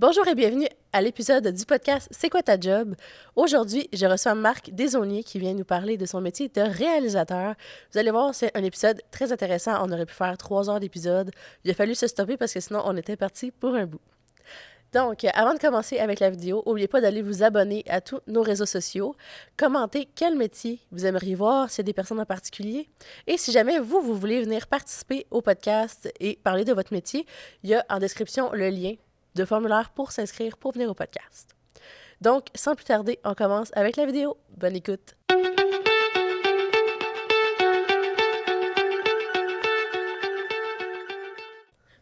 Bonjour et bienvenue à l'épisode du podcast C'est quoi ta job? Aujourd'hui, je reçois Marc Desaulniers qui vient nous parler de son métier de réalisateur. Vous allez voir, c'est un épisode très intéressant. On aurait pu faire 3 heures d'épisode. Il a fallu se stopper parce que sinon, on était parti pour un bout. Donc, avant de commencer avec la vidéo, n'oubliez pas d'aller vous abonner à tous nos réseaux sociaux, commenter quel métier vous aimeriez voir, s'il y a des personnes en particulier. Et si jamais vous voulez venir participer au podcast et parler de votre métier, il y a en description le lien de formulaire pour s'inscrire pour venir au podcast. Donc, sans plus tarder, on commence avec la vidéo. Bonne écoute!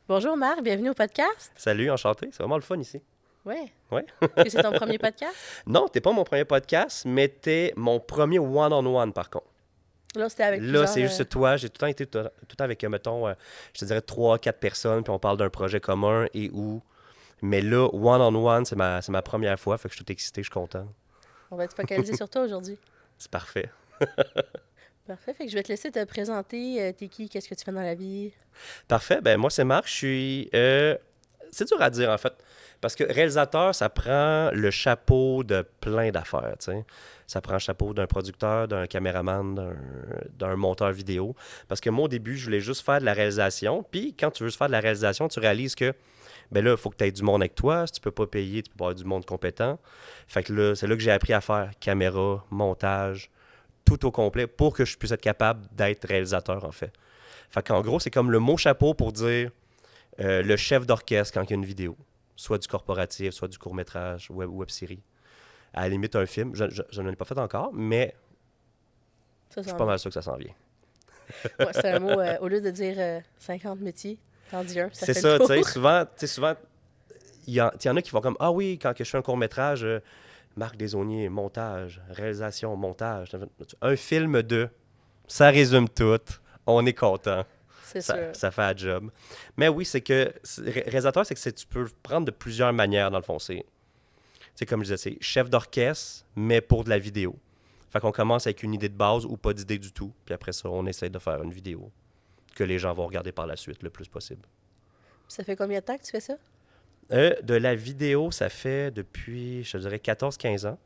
Bonjour Marc, bienvenue au podcast. Salut, enchanté. C'est vraiment le fun ici. Ouais. Ouais. Est-ce que c'est ton premier podcast? Non, t'es pas mon premier podcast, mais t'es mon premier one-on-one, par contre. Là, c'était avec Là, plusieurs, c'est juste toi. J'ai tout le temps été tout le temps avec, mettons, je te dirais 3-4 personnes, puis on parle d'un projet commun et où. Mais là, one-on-one, c'est ma première fois, fait que je suis tout excité, je suis content. On va être focalisé sur toi aujourd'hui. C'est parfait. Parfait, fait que je vais te laisser te présenter. T'es qui? Qu'est-ce que tu fais dans la vie? Parfait. Ben moi, c'est Marc. Je suis... c'est dur à dire, en fait. Parce que réalisateur, ça prend le chapeau de plein d'affaires, tu sais. Ça prend le chapeau d'un producteur, d'un caméraman, d'un monteur vidéo. Parce que moi, au début, je voulais juste faire de la réalisation. Puis, quand tu veux faire de la réalisation, tu réalises que, ben là, il faut que tu aies du monde avec toi. Si tu peux pas payer, tu peux pas avoir du monde compétent. Fait que là, c'est là que j'ai appris à faire caméra, montage, tout au complet pour que je puisse être capable d'être réalisateur, en fait. Fait qu'en gros, c'est comme le mot chapeau pour dire le chef d'orchestre quand il y a une vidéo. Soit du corporatif, soit du court-métrage, web-série. À la limite, un film. Je n'en ai pas fait encore, mais je suis pas mal sûr que ça s'en vient. Ouais, c'est un mot, au lieu de dire 50 métiers, t'en dis un, ça C'est fait ça, le tu tour. sais, souvent, il y en a qui vont comme, ah oui, quand que je fais un court-métrage, Marc Desaulniers, montage, réalisation, montage. Un film de, ça résume tout, on est content. C'est sûr. Ça fait un job. Mais oui, c'est que réalisateur, c'est que tu peux le prendre de plusieurs manières, dans le fond. C'est comme je disais, c'est chef d'orchestre, mais pour de la vidéo. Fait qu'on commence avec une idée de base ou pas d'idée du tout. Puis après ça, on essaie de faire une vidéo que les gens vont regarder par la suite le plus possible. Ça fait combien de temps que tu fais ça? De la vidéo, ça fait depuis, je te dirais, 14-15 ans.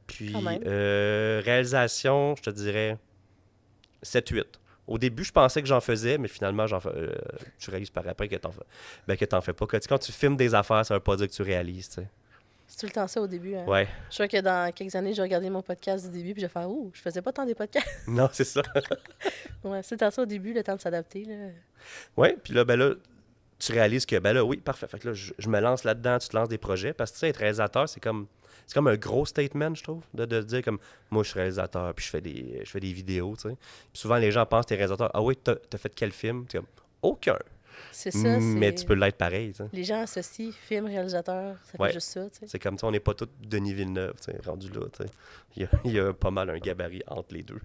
Puis Quand même. réalisation, je te dirais 7-8. Au début, je pensais que j'en faisais, mais finalement, tu réalises par après que t'en fais pas. Quand tu filmes des affaires, ça veut pas dire que tu réalises, tu sais. C'est tout le temps ça au début. Hein? Ouais. Je crois que dans quelques années, j'ai regardé mon podcast du début puis j'ai fait « Ouh, je faisais pas tant des podcasts. Non, c'est ça. » Ouais, c'est tant ça au début, le temps de s'adapter. Là. Ouais, puis là, ben là, tu réalises que, ben là, oui, parfait. Fait que là, je me lance là-dedans, tu te lances des projets. Parce que, tu sais, être réalisateur, c'est comme un gros statement, je trouve, de dire comme, moi, je suis réalisateur, puis je fais des vidéos, tu sais. Puis souvent, les gens pensent que t'es réalisateur. Ah oui, t'as fait quel film? Tu es comme, aucun. C'est ça, Mais c'est... tu peux l'être pareil, tu sais. Les gens associent film, réalisateur, ça fait Ouais. juste ça, tu sais. C'est comme ça, on n'est pas tous Denis Villeneuve, tu sais, rendu là, tu sais. Il y a pas mal un gabarit entre les deux.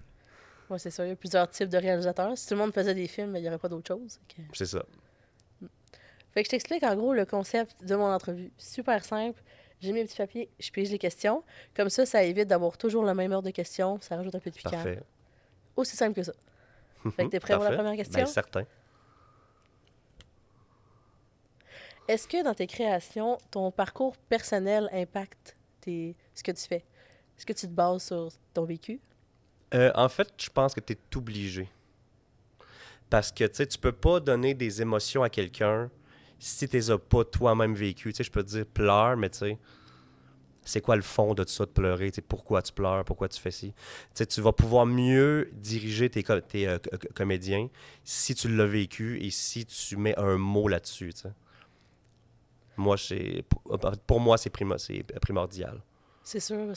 Ouais, c'est ça, il y a plusieurs types de réalisateurs. Si tout le monde faisait des films, il n'y aurait pas d'autre chose. C'est ça. Fait que je t'explique en gros le concept de mon entrevue. Super simple. J'ai mes petits papiers, je pige les questions. Comme ça évite d'avoir toujours la même heure de questions. Ça rajoute un peu de piquant. Parfait. Aussi simple que ça. Fait que t'es prêt pour la Parfait. première question? Ben, certain. Est-ce que dans tes créations, ton parcours personnel impacte ce que tu fais? Est-ce que tu te bases sur ton vécu? En fait, je pense que tu es obligé. Parce que, tu sais, tu peux pas donner des émotions à quelqu'un si tu les as pas toi-même vécues. Tu sais, je peux te dire pleure, mais tu sais, c'est quoi le fond de tout ça de pleurer? Tu sais, pourquoi tu pleures? Pourquoi tu fais ci? Tu sais, tu vas pouvoir mieux diriger tes comédiens si tu l'as vécu et si tu mets un mot là-dessus, tu sais. Moi, pour moi, c'est primordial. C'est sûr.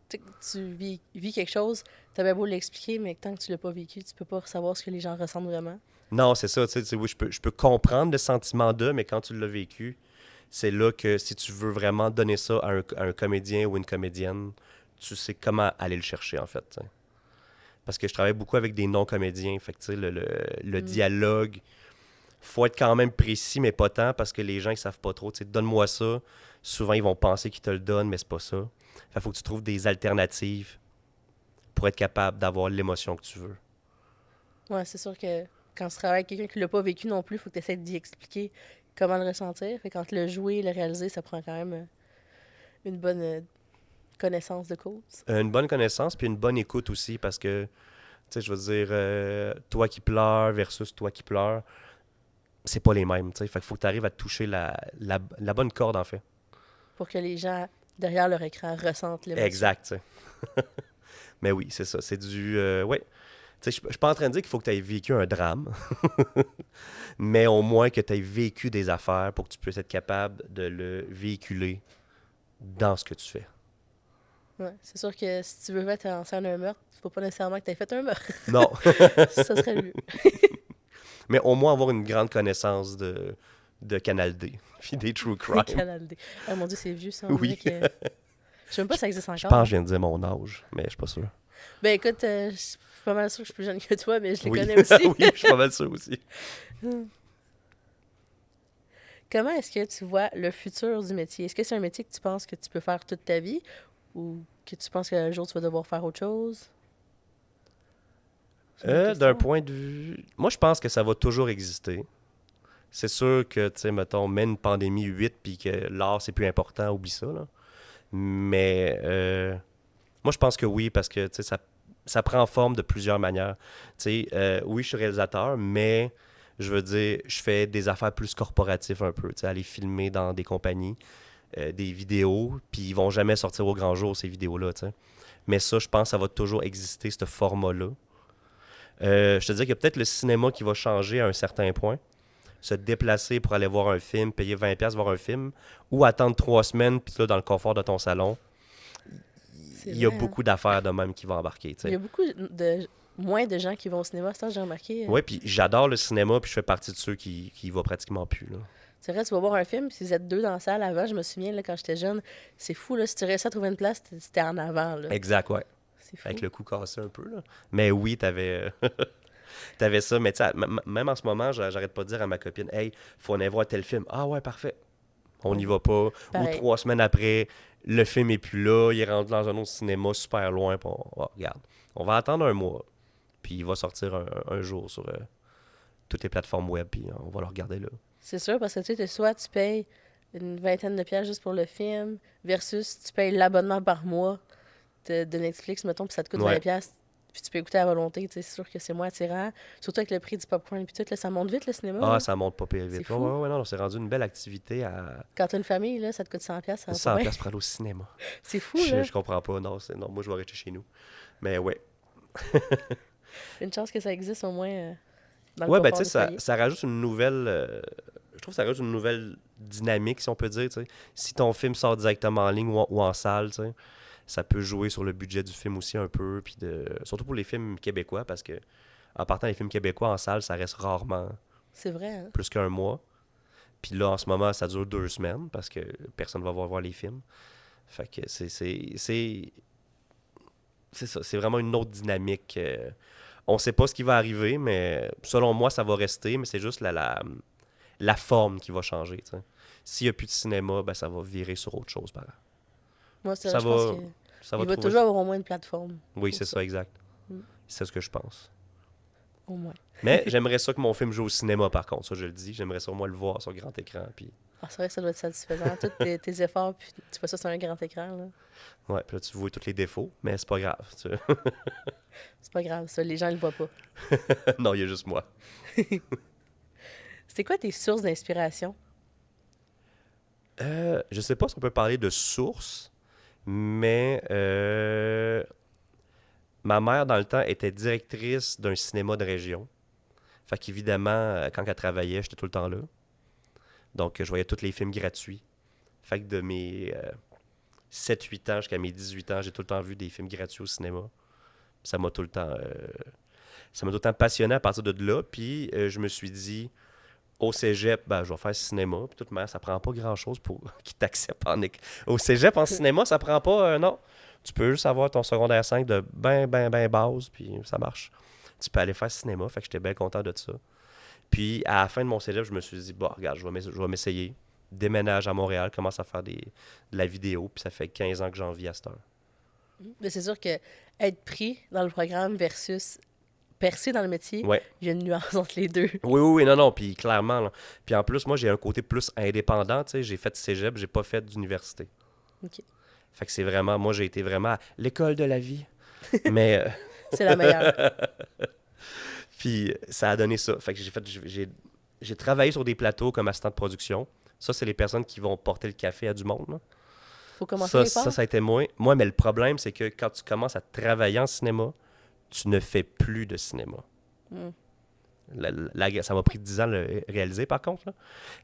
Tu sais, tu vis quelque chose, t'as bien beau l'expliquer, mais tant que tu l'as pas vécu, tu peux pas savoir ce que les gens ressentent vraiment. Non, c'est ça. Tu sais, oui, je peux comprendre le sentiment d'eux, mais quand tu l'as vécu, c'est là que si tu veux vraiment donner ça à un comédien ou une comédienne, tu sais comment aller le chercher, en fait. T'sais. Parce que je travaille beaucoup avec des non-comédiens. Fait que, tu sais, le dialogue, faut être quand même précis, mais pas tant, parce que les gens, ils savent pas trop. Tu sais, donne-moi ça. Souvent, ils vont penser qu'ils te le donnent, mais c'est pas ça. Fait faut que tu trouves des alternatives pour être capable d'avoir l'émotion que tu veux. Ouais, c'est sûr que quand tu travailles avec quelqu'un qui l'a pas vécu non plus, il faut que tu essaies d'y expliquer comment le ressentir. Fait qu'entre le jouer et le réaliser, ça prend quand même une bonne connaissance de cause. Une bonne connaissance, puis une bonne écoute aussi, parce que, tu sais, je veux dire, toi qui pleures versus toi qui pleures, c'est pas les mêmes, tu sais. Fait qu'il faut que tu arrives à toucher la bonne corde, en fait. Pour que les gens, derrière leur écran, ressentent l'émotion. Exact, tu sais. Mais oui, c'est ça. C'est du... ouais. Tu sais, je suis pas en train de dire qu'il faut que tu aies vécu un drame, mais au moins que tu aies vécu des affaires pour que tu puisses être capable de le véhiculer dans ce que tu fais. Ouais, c'est sûr que si tu veux mettre en scène un meurtre, il faut pas nécessairement que tu aies fait un meurtre. Non. Ça serait mieux. Mais au moins avoir une grande connaissance de Canal D, puis des True Crime. Canal D. Ah, mon Dieu, c'est vieux, ça. On Oui. dirait que... Je sais même pas si ça existe encore. Je pense que je viens de dire mon âge, mais je suis pas sûr. Ben écoute, je suis pas mal sûre que je suis plus jeune que toi, mais je les Oui. connais aussi. Oui, je suis pas mal sûr aussi. Comment est-ce que tu vois le futur du métier? Est-ce que c'est un métier que tu penses que tu peux faire toute ta vie ou que tu penses qu'un jour tu vas devoir faire autre chose? C'est une bonne question. D'un point de vue... Moi, je pense que ça va toujours exister. C'est sûr que, tu sais, mettons, mets une pandémie 8 puis que l'art, c'est plus important, oublie ça, là. Mais moi, je pense que oui, parce que, tu sais, ça prend forme de plusieurs manières. Tu sais, oui, je suis réalisateur, mais je veux dire, je fais des affaires plus corporatives un peu. Tu sais, aller filmer dans des compagnies, des vidéos, puis ils vont jamais sortir au grand jour, ces vidéos-là, tu sais. Mais ça, je pense que ça va toujours exister, ce format-là. Je te dis qu'il y a peut-être le cinéma qui va changer à un certain point. Se déplacer pour aller voir un film, payer 20$ voir un film, ou attendre 3 semaines, puis là, dans le confort de ton salon, C'est il y a vrai, hein? beaucoup d'affaires de même qui vont embarquer. Tu Il y a sais. beaucoup de moins de gens qui vont au cinéma, ça j'ai remarqué. Oui, puis j'adore le cinéma, puis je fais partie de ceux qui y vont pratiquement plus. Là. C'est vrai, tu vas voir un film, si vous êtes deux dans la salle avant, je me souviens là, quand j'étais jeune, c'est fou, là, si tu réussis à trouver une place, c'était en avant. Là. Exact, ouais. C'est fou. Avec le cou cassé un peu. Là. Mais oui, t'avais ça. Mais tu sais, même en ce moment, j'arrête pas de dire à ma copine, hey, faut aller voir tel film. Ah ouais, parfait. On n'y va pas. Pareil. Ou 3 semaines après, le film est plus là, il est rendu dans un autre cinéma super loin. Puis regarde, on va attendre un mois. Puis il va sortir un jour sur toutes les plateformes web, puis on va le regarder là. C'est sûr, parce que tu sais, soit tu payes une vingtaine de piastres juste pour le film, versus tu payes l'abonnement par mois de Netflix, mettons, puis ça te coûte Ouais. 20$, puis tu peux écouter à volonté. Tu sais, c'est sûr que c'est moins attirant. Surtout avec le prix du popcorn et puis tout, là, ça monte vite le cinéma. Ah, là. ça monte pas pire C'est vite. fou. Ouais, non, c'est rendu une belle activité à Quand t'as une famille, là, ça te coûte 100$, ça va 100$ pas bien. pour aller au cinéma. C'est fou, là. Je comprends pas. Non, moi, je vais rester chez nous. Mais ouais. Une chance que ça existe au moins dans le Ouais, ben confort tu du sais, foyer. ça rajoute une nouvelle... je trouve que ça rajoute une nouvelle dynamique, si on peut dire, tu sais. Si ton film sort directement en ligne ou en salle, tu sais, ça peut jouer sur le budget du film aussi un peu, puis surtout pour les films québécois, parce que en partant les films québécois en salle, ça reste rarement C'est vrai, hein? plus qu'un mois. Puis là, en ce moment, ça dure 2 semaines, parce que personne va voir les films. Fait que c'est ça, c'est vraiment une autre dynamique. On sait pas ce qui va arriver, mais selon moi, ça va rester, mais c'est juste la forme qui va changer. T'sais. S'il n'y a plus de cinéma, ben, ça va virer sur autre chose. Moi, c'est Ça vrai, je pense va, qu'il ça va trouver... toujours avoir au moins une plateforme. Oui, pour c'est ça, exact. Mm. C'est ce que je pense. Au moins. Mais j'aimerais ça que mon film joue au cinéma, par contre. Ça, je le dis. J'aimerais ça, moi, le voir sur grand écran. Puis... Ah, c'est vrai que ça doit être satisfaisant. Tous tes efforts, puis tu fais ça sur un grand écran, là. Ouais, puis là, tu vois tous les défauts, mais c'est pas grave. C'est pas grave, ça. Les gens le voient pas. Non, il y a juste moi. C'est quoi tes sources d'inspiration? Je sais pas si on peut parler de source, mais ma mère, dans le temps, était directrice d'un cinéma de région. Fait qu'évidemment, quand elle travaillait, j'étais tout le temps là. Donc, je voyais tous les films gratuits. Fait que de mes 7-8 ans jusqu'à mes 18 ans, j'ai tout le temps vu des films gratuits au cinéma. Puis ça m'a tout le temps passionné à partir de là. Puis je me suis dit, au cégep, ben, je vais faire cinéma. Puis de toute manière, ça prend pas grand-chose pour qu'ils t'acceptent au cégep, en cinéma, ça prend pas... non, tu peux juste avoir ton secondaire 5 de ben base, puis ça marche. Tu peux aller faire cinéma, fait que j'étais bien content de ça. Puis, à la fin de mon cégep, je me suis dit, bon, regarde, je vais m'essayer. Déménage à Montréal, commence à faire de la vidéo, puis ça fait 15 ans que j'en vis à cette heure. Mais c'est sûr que être pris dans le programme versus percé dans le métier, Ouais. il y a une nuance entre les deux. Oui, non, non, puis clairement. Là. Puis en plus, moi, j'ai un côté plus indépendant, tu sais. J'ai fait cégep, j'ai pas fait d'université. OK. Fait que c'est vraiment, moi, j'ai été vraiment à l'école de la vie. Mais, C'est la meilleure. puis ça a donné ça. Fait que j'ai travaillé sur des plateaux comme assistant de production. Ça, c'est les personnes qui vont porter le café à du monde, là. Faut commencer Ça, les parts. ça a été moi. Moi, mais le problème, c'est que quand tu commences à travailler en cinéma, tu ne fais plus de cinéma. Mm. Ça m'a pris 10 ans de le réaliser, par contre. Là.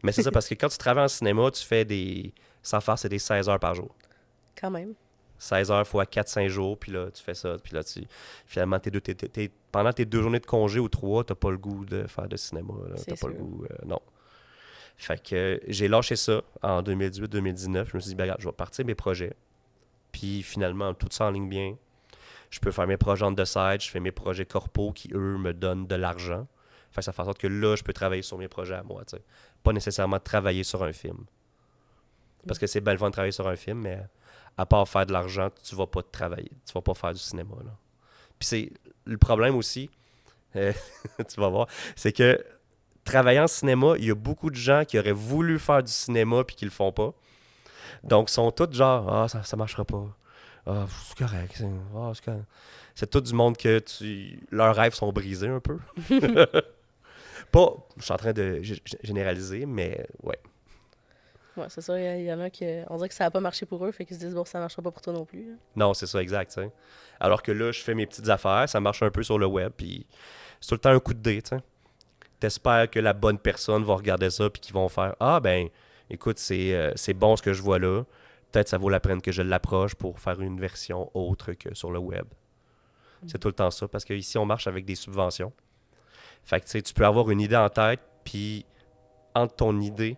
Mais c'est ça, parce que quand tu travailles en cinéma, tu fais des... Sans faire, c'est des 16 heures par jour. Quand même. 16 heures fois 4-5 jours, puis là, tu fais ça. Puis là, finalement, pendant tes 2 journées de congé ou 3, t'as pas le goût de faire de cinéma. Là. C'est T'as pas le sûr. goût... non. Fait que j'ai lâché ça en 2018-2019. Je me suis dit, ben, regarde, je vais partir mes projets. Puis finalement, tout ça en ligne bien. Je peux faire mes projets on the side, je fais mes projets corpaux qui, eux, me donnent de l'argent. Fait que ça fait en sorte que là, je peux travailler sur mes projets à moi, tu sais. Pas nécessairement travailler sur un film. Parce que c'est bien le fun de travailler sur un film, mais à part faire de l'argent, tu vas pas travailler. Tu vas pas faire du cinéma, là. Puis c'est le problème aussi, tu vas voir, c'est que travailler en cinéma, il y a beaucoup de gens qui auraient voulu faire du cinéma puis qui le font pas. Donc, ils sont tous genre, ah, ça marchera pas. Ah, c'est correct. C'est correct. C'est tout du monde que leurs rêves sont brisés un peu. Pas, je suis en train de généraliser, mais ouais. Ouais, c'est ça. Il y en a qui... On dirait que ça n'a pas marché pour eux, fait qu'ils se disent, bon, ça ne marchera pas pour toi non plus. Là. Non, c'est ça, exact. T'sais. Alors que là, je fais mes petites affaires, ça marche un peu sur le web, puis c'est tout le temps un coup de dé, tu sais. T'espères que la bonne personne va regarder ça, puis qu'ils vont faire, ah ben, écoute, c'est bon ce que je vois là. Peut-être ça vaut la peine que je l'approche pour faire une version autre que sur le web. C'est tout le temps ça, parce qu'ici, on marche avec des subventions. Fait que, tu sais, tu peux avoir une idée en tête, puis entre ton idée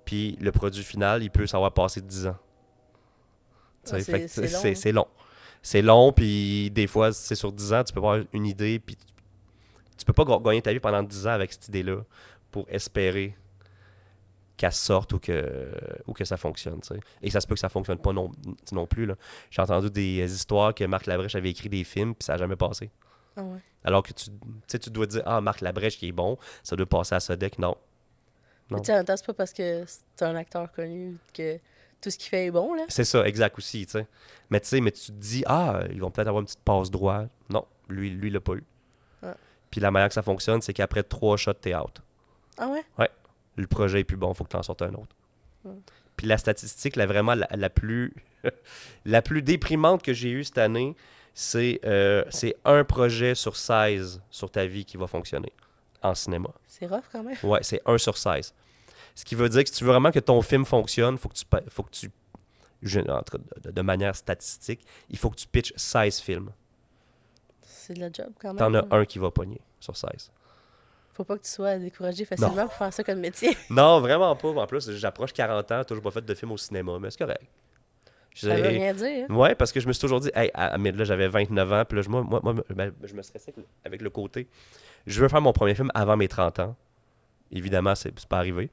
puis le produit final, il peut s'avoir passé 10 ans. Ouais, Fait que c'est long. c'est long. C'est long, puis des fois, c'est sur 10 ans, tu peux avoir une idée, puis tu peux pas gagner ta vie pendant 10 ans avec cette idée-là pour espérer qu'elle sorte ou que ça fonctionne. T'sais. Et ça se peut que ça fonctionne pas non plus. Là. J'ai entendu des histoires que Marc Labrèche avait écrit des films, puis ça n'a jamais passé. Ah ouais. Alors que tu dois dire, ah, Marc Labrèche qui est bon, ça doit passer à Sodec. Non. Mais tu sais, en même temps, c'est pas parce que c'est un acteur connu que tout ce qu'il fait est bon, là. C'est ça, exact aussi, tu sais. Mais tu te dis, ah, ils vont peut-être avoir une petite passe droite. Non, lui, il l'a pas eu. Ah. Puis la manière que ça fonctionne, c'est qu'après 3 shots, t'es out. Ah ouais? Ouais. Le projet est plus bon, faut que t'en sortes un autre. Mm. Puis la statistique, vraiment la plus la plus déprimante que j'ai eue cette année, c'est un projet sur 16 sur ta vie qui va fonctionner en cinéma. C'est rough quand même. Ouais, c'est 1 sur 16. Ce qui veut dire que si tu veux vraiment que ton film fonctionne, faut que tu de manière statistique, il faut que tu pitches 16 films. C'est de la job quand même. T'en as un qui va pogner sur 16. Faut pas que tu sois découragé facilement pour faire ça comme métier. Non, vraiment pas. En plus, j'approche 40 ans, toujours pas fait de film au cinéma, mais c'est correct. Ça veut rien dire. Ouais, parce que je me suis toujours dit, hey, là, j'avais 29 ans, puis là, je me stressais avec le côté. Je veux faire mon premier film avant mes 30 ans. Évidemment, c'est pas arrivé.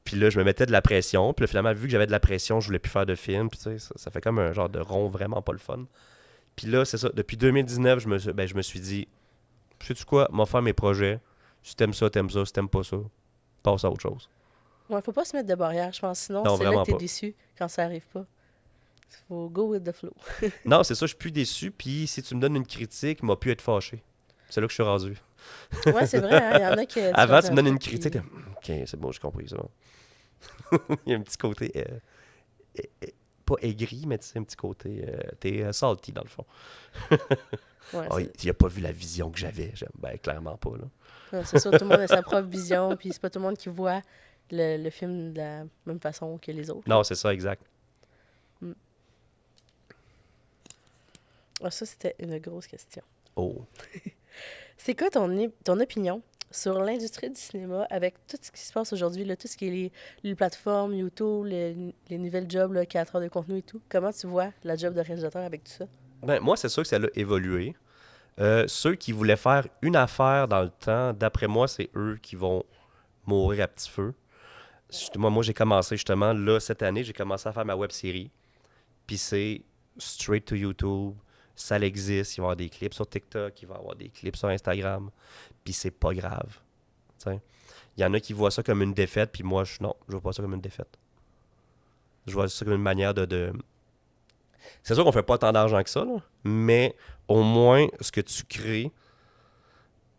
Puis là, je me mettais de la pression. Puis là, finalement, vu que j'avais de la pression, je voulais plus faire de film. Puis tu sais, ça fait comme un genre de rond vraiment pas le fun. Puis là, c'est ça. Depuis 2019, je me suis dit, sais-tu quoi, m'en faire mes projets. Si t'aimes ça, t'aimes ça. Si t'aimes pas ça, passe à autre chose. Ouais, faut pas se mettre de barrière, je pense. Sinon, Non, c'est là vraiment que t'es pas. déçu quand ça arrive pas. Faut go with the flow. Non, c'est ça, je suis plus déçu. Puis si tu me donnes une critique, il m'a pu être fâché. C'est là que je suis rendu. Ouais, c'est vrai, hein. Il y en a qui. Avant, tu me donnes une critique, t'es, OK, c'est bon, j'ai compris ça. Il y a un petit côté, pas aigri, mais tu sais, un petit côté, t'es salty dans le fond. Ouais, Oh, il a pas vu la vision que j'avais. Ben, clairement pas, là. ouais, c'est sûr, tout le monde a sa propre vision, puis c'est pas tout le monde qui voit le film de la même façon que les autres. Non, c'est ça, exact. Ah, ça, c'était une grosse question. Oh. C'est quoi ton opinion sur l'industrie du cinéma avec tout ce qui se passe aujourd'hui, là, tout ce qui est les plateformes, YouTube, les nouvelles jobs, là, créateurs de contenu et tout? Comment tu vois la job de réalisateur avec tout ça? Ben, moi, c'est sûr que ça a évolué. Ceux qui voulaient faire une affaire dans le temps, d'après moi, c'est eux qui vont mourir à petit feu. Moi, j'ai commencé justement, là, cette année, j'ai commencé à faire ma web série. Puis c'est straight to YouTube. Ça existe, il va y avoir des clips sur TikTok, il va y avoir des clips sur Instagram, puis c'est pas grave. T'sais. Il y en a qui voient ça comme une défaite, puis moi, non, je vois pas ça comme une défaite. Je vois ça comme une manière de... C'est sûr qu'on fait pas tant d'argent que ça, là, mais au moins, ce que tu crées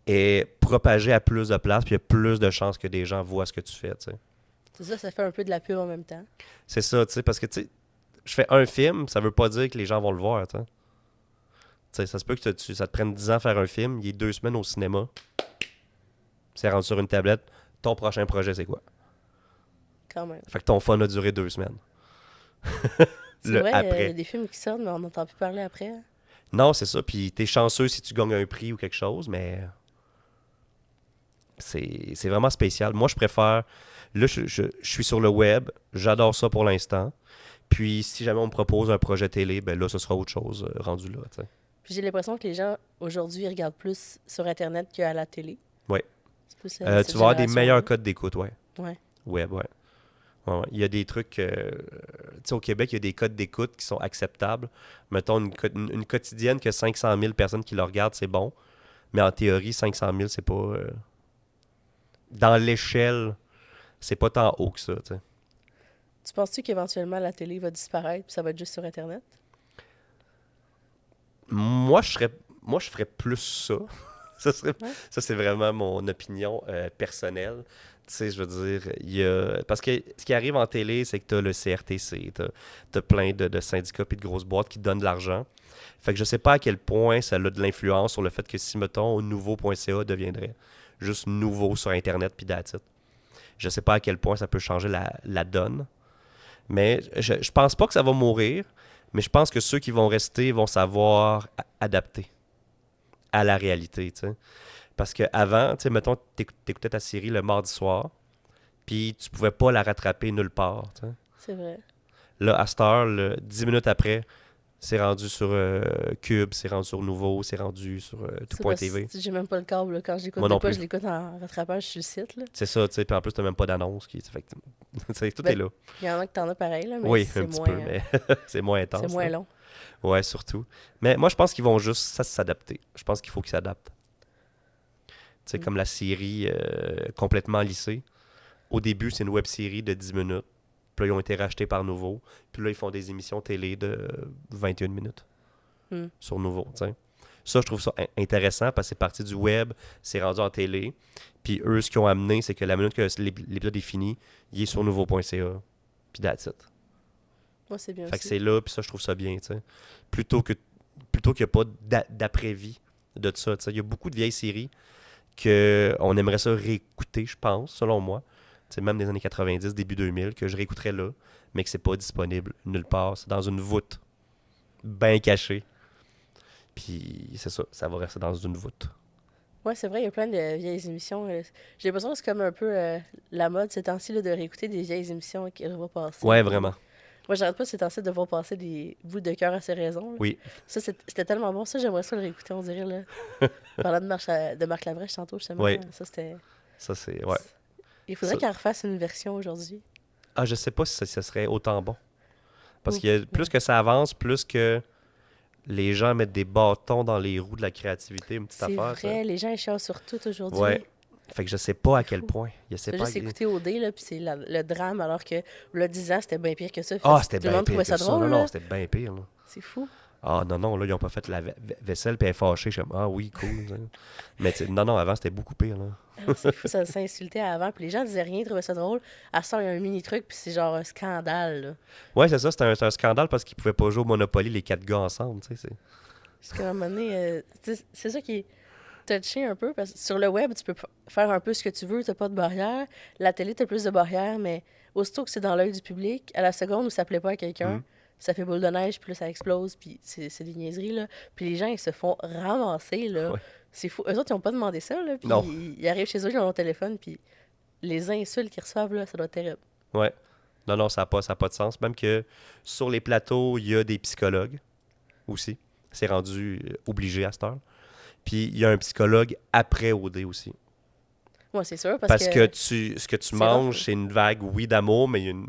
est propagé à plus de places, puis il y a plus de chances que des gens voient ce que tu fais, tu sais. C'est ça fait un peu de la pub en même temps. C'est ça, tu sais, parce que, tu sais, je fais un film, ça veut pas dire que les gens vont le voir, tu sais. Tu sais, ça se peut que ça te prenne 10 ans à faire un film, il est 2 semaines au cinéma, c'est rendu sur une tablette, ton prochain projet, c'est quoi? Quand même. Fait que ton fun a duré 2 semaines. C'est Le vrai, il y après. a des films qui sortent, mais on n'entend plus parler après. Non, c'est ça, puis t'es chanceux si tu gagnes un prix ou quelque chose, mais c'est vraiment spécial. Moi, je préfère... Là, je suis sur le web, j'adore ça pour l'instant. Puis, si jamais on me propose un projet télé, ben là, ce sera autre chose rendu là, tu sais. Puis j'ai l'impression que les gens, aujourd'hui, ils regardent plus sur Internet qu'à la télé. Ouais. C'est plus Tu vas cette avoir des génération-là. meilleurs codes d'écoute, ouais. Ouais. Web, ouais. Ouais, ouais. Il y a des trucs... tu sais, au Québec, il y a des codes d'écoute qui sont acceptables. Mettons, une quotidienne que 500 000 personnes qui le regardent, c'est bon. Mais en théorie, 500 000, c'est pas... dans l'échelle, c'est pas tant haut que ça, tu sais. Tu penses-tu qu'éventuellement la télé va disparaître puis ça va être juste sur Internet? Moi, je ferais plus ça. Ouais. Ça, c'est vraiment mon opinion personnelle. Tu sais, je veux dire, parce que ce qui arrive en télé, c'est que tu as le CRTC, tu as plein de syndicats et de grosses boîtes qui donnent de l'argent. Fait que je sais pas à quel point ça a de l'influence sur le fait que si, mettons, nouveau.ca deviendrait juste nouveau sur Internet puis that's it. Je sais pas à quel point ça peut changer la donne. Mais je pense pas que ça va mourir, mais je pense que ceux qui vont rester vont savoir adapter à la réalité, tu sais. Parce qu'avant, tu sais, mettons, t'écoutais ta série le mardi soir, puis tu pouvais pas la rattraper nulle part, tu sais. C'est vrai. Là, à cette heure, 10 minutes après, c'est rendu sur Cube, c'est rendu sur Nouveau, c'est rendu sur C'est pas- tout.tv. J'ai même pas le câble. Là. Quand j'écoute Moi non pas, plus. je l'écoute en rattrapage sur le site. Là. C'est ça, tu sais, puis en plus, t'as même pas d'annonce. Fait que, tu sais, tout Ben, est là. Il y en a que t'en as pareil, là, mais Oui, c'est un petit moins, peu, mais c'est moins intense. c'est moins là. long. Ouais, surtout. Mais moi, je pense qu'ils vont juste s'adapter. Je pense qu'il faut qu'ils s'adaptent. Tu sais, Mm. comme la série complètement lissée. Au début, c'est une web série de 10 minutes. Puis là, ils ont été rachetés par Nouveau. Puis là, ils font des émissions télé de 21 minutes Mm. sur Nouveau. T'sais. Ça, je trouve ça intéressant parce que c'est parti du web, c'est rendu en télé. Puis eux, ce qu'ils ont amené, c'est que la minute que l'épisode est fini, il est sur nouveau.ca. Puis that's it. Moi, c'est bien Fait que aussi. c'est là, puis ça, je trouve ça bien, tu sais. Plutôt qu'il n'y a pas d'après-vie de ça, tu sais. Il y a beaucoup de vieilles séries qu'on aimerait ça réécouter, je pense, selon moi. Tu sais, même des années 90, début 2000, que je réécouterais là, mais que c'est pas disponible nulle part. C'est dans une voûte, bien cachée. Puis c'est ça, ça va rester dans une voûte. Ouais, c'est vrai, il y a plein de vieilles émissions. J'ai l'impression que c'est comme un peu la mode ces temps-ci là, de réécouter des vieilles émissions qui vont passer. Ouais, Puis vraiment. moi, j'arrête pas ces temps-ci de voir passer des bouts de cœur à ses raisons. Là. Oui. Ça, c'était tellement bon. Ça, j'aimerais ça le réécouter, on dirait. Là. Parlant de Marc Labrèche tantôt, justement. Oui. Ça, c'était... Ça, c'est... Ouais. Il faudrait Ça- qu'elle refasse une version aujourd'hui. Ah, je sais pas si ça serait autant bon. Parce Ouh. que plus que ça avance, plus que les gens mettent des bâtons dans les roues de la créativité, une petite C'est affaire. ça. vrai, les gens ils chialent sur tout aujourd'hui. Ouais. Fait que je sais pas à C'est quel fou. point. Je sais J'ai pas. juste écouté OD, là, puis c'est le drame, alors que le 10 ans, c'était bien pire que ça. Ah, c'était Tout le bien monde pire trouvait que ça ça. drôle, Non, là. non, c'était bien pire. Là. C'est fou. Ah, non, là, ils ont pas fait la vaisselle, puis elle est fâchée. Je suis comme, ah oui, cool. ça. Mais non, avant, c'était beaucoup pire. Là. Ah, c'est fou, ça s'insultait avant, puis les gens disaient rien, ils trouvaient ça drôle. À ça, il y a un mini-truc, puis c'est genre un scandale, là. Ouais, c'est ça, c'est un scandale parce qu'ils pouvaient pas jouer au Monopoly, les 4 gars ensemble. Tu sais, Parce qu'à un moment donné, c'est ça qui est touché un peu, parce que sur le web, tu peux faire un peu ce que tu veux, t'as pas de barrière. La télé, t'as plus de barrières, mais aussitôt que c'est dans l'œil du public, à la seconde où ça plaît pas à quelqu'un, Mhm. ça fait boule de neige, puis là, ça explose, puis c'est des niaiseries, là. Puis les gens, ils se font ramasser, là. Ouais. C'est fou. Eux autres, ils ont pas demandé ça, là. Puis Non. ils arrivent chez eux, ils ont leur téléphone, puis les insultes qu'ils reçoivent, là, ça doit être terrible. Ouais. Non, ça n'a pas de sens. Même que sur les plateaux, il y a des psychologues aussi. C'est rendu obligé à cette heure. Puis il y a un psychologue après OD aussi. Moi, c'est sûr, Parce que ce que tu c'est manges, rough. c'est une vague, oui, d'amour, mais il y a une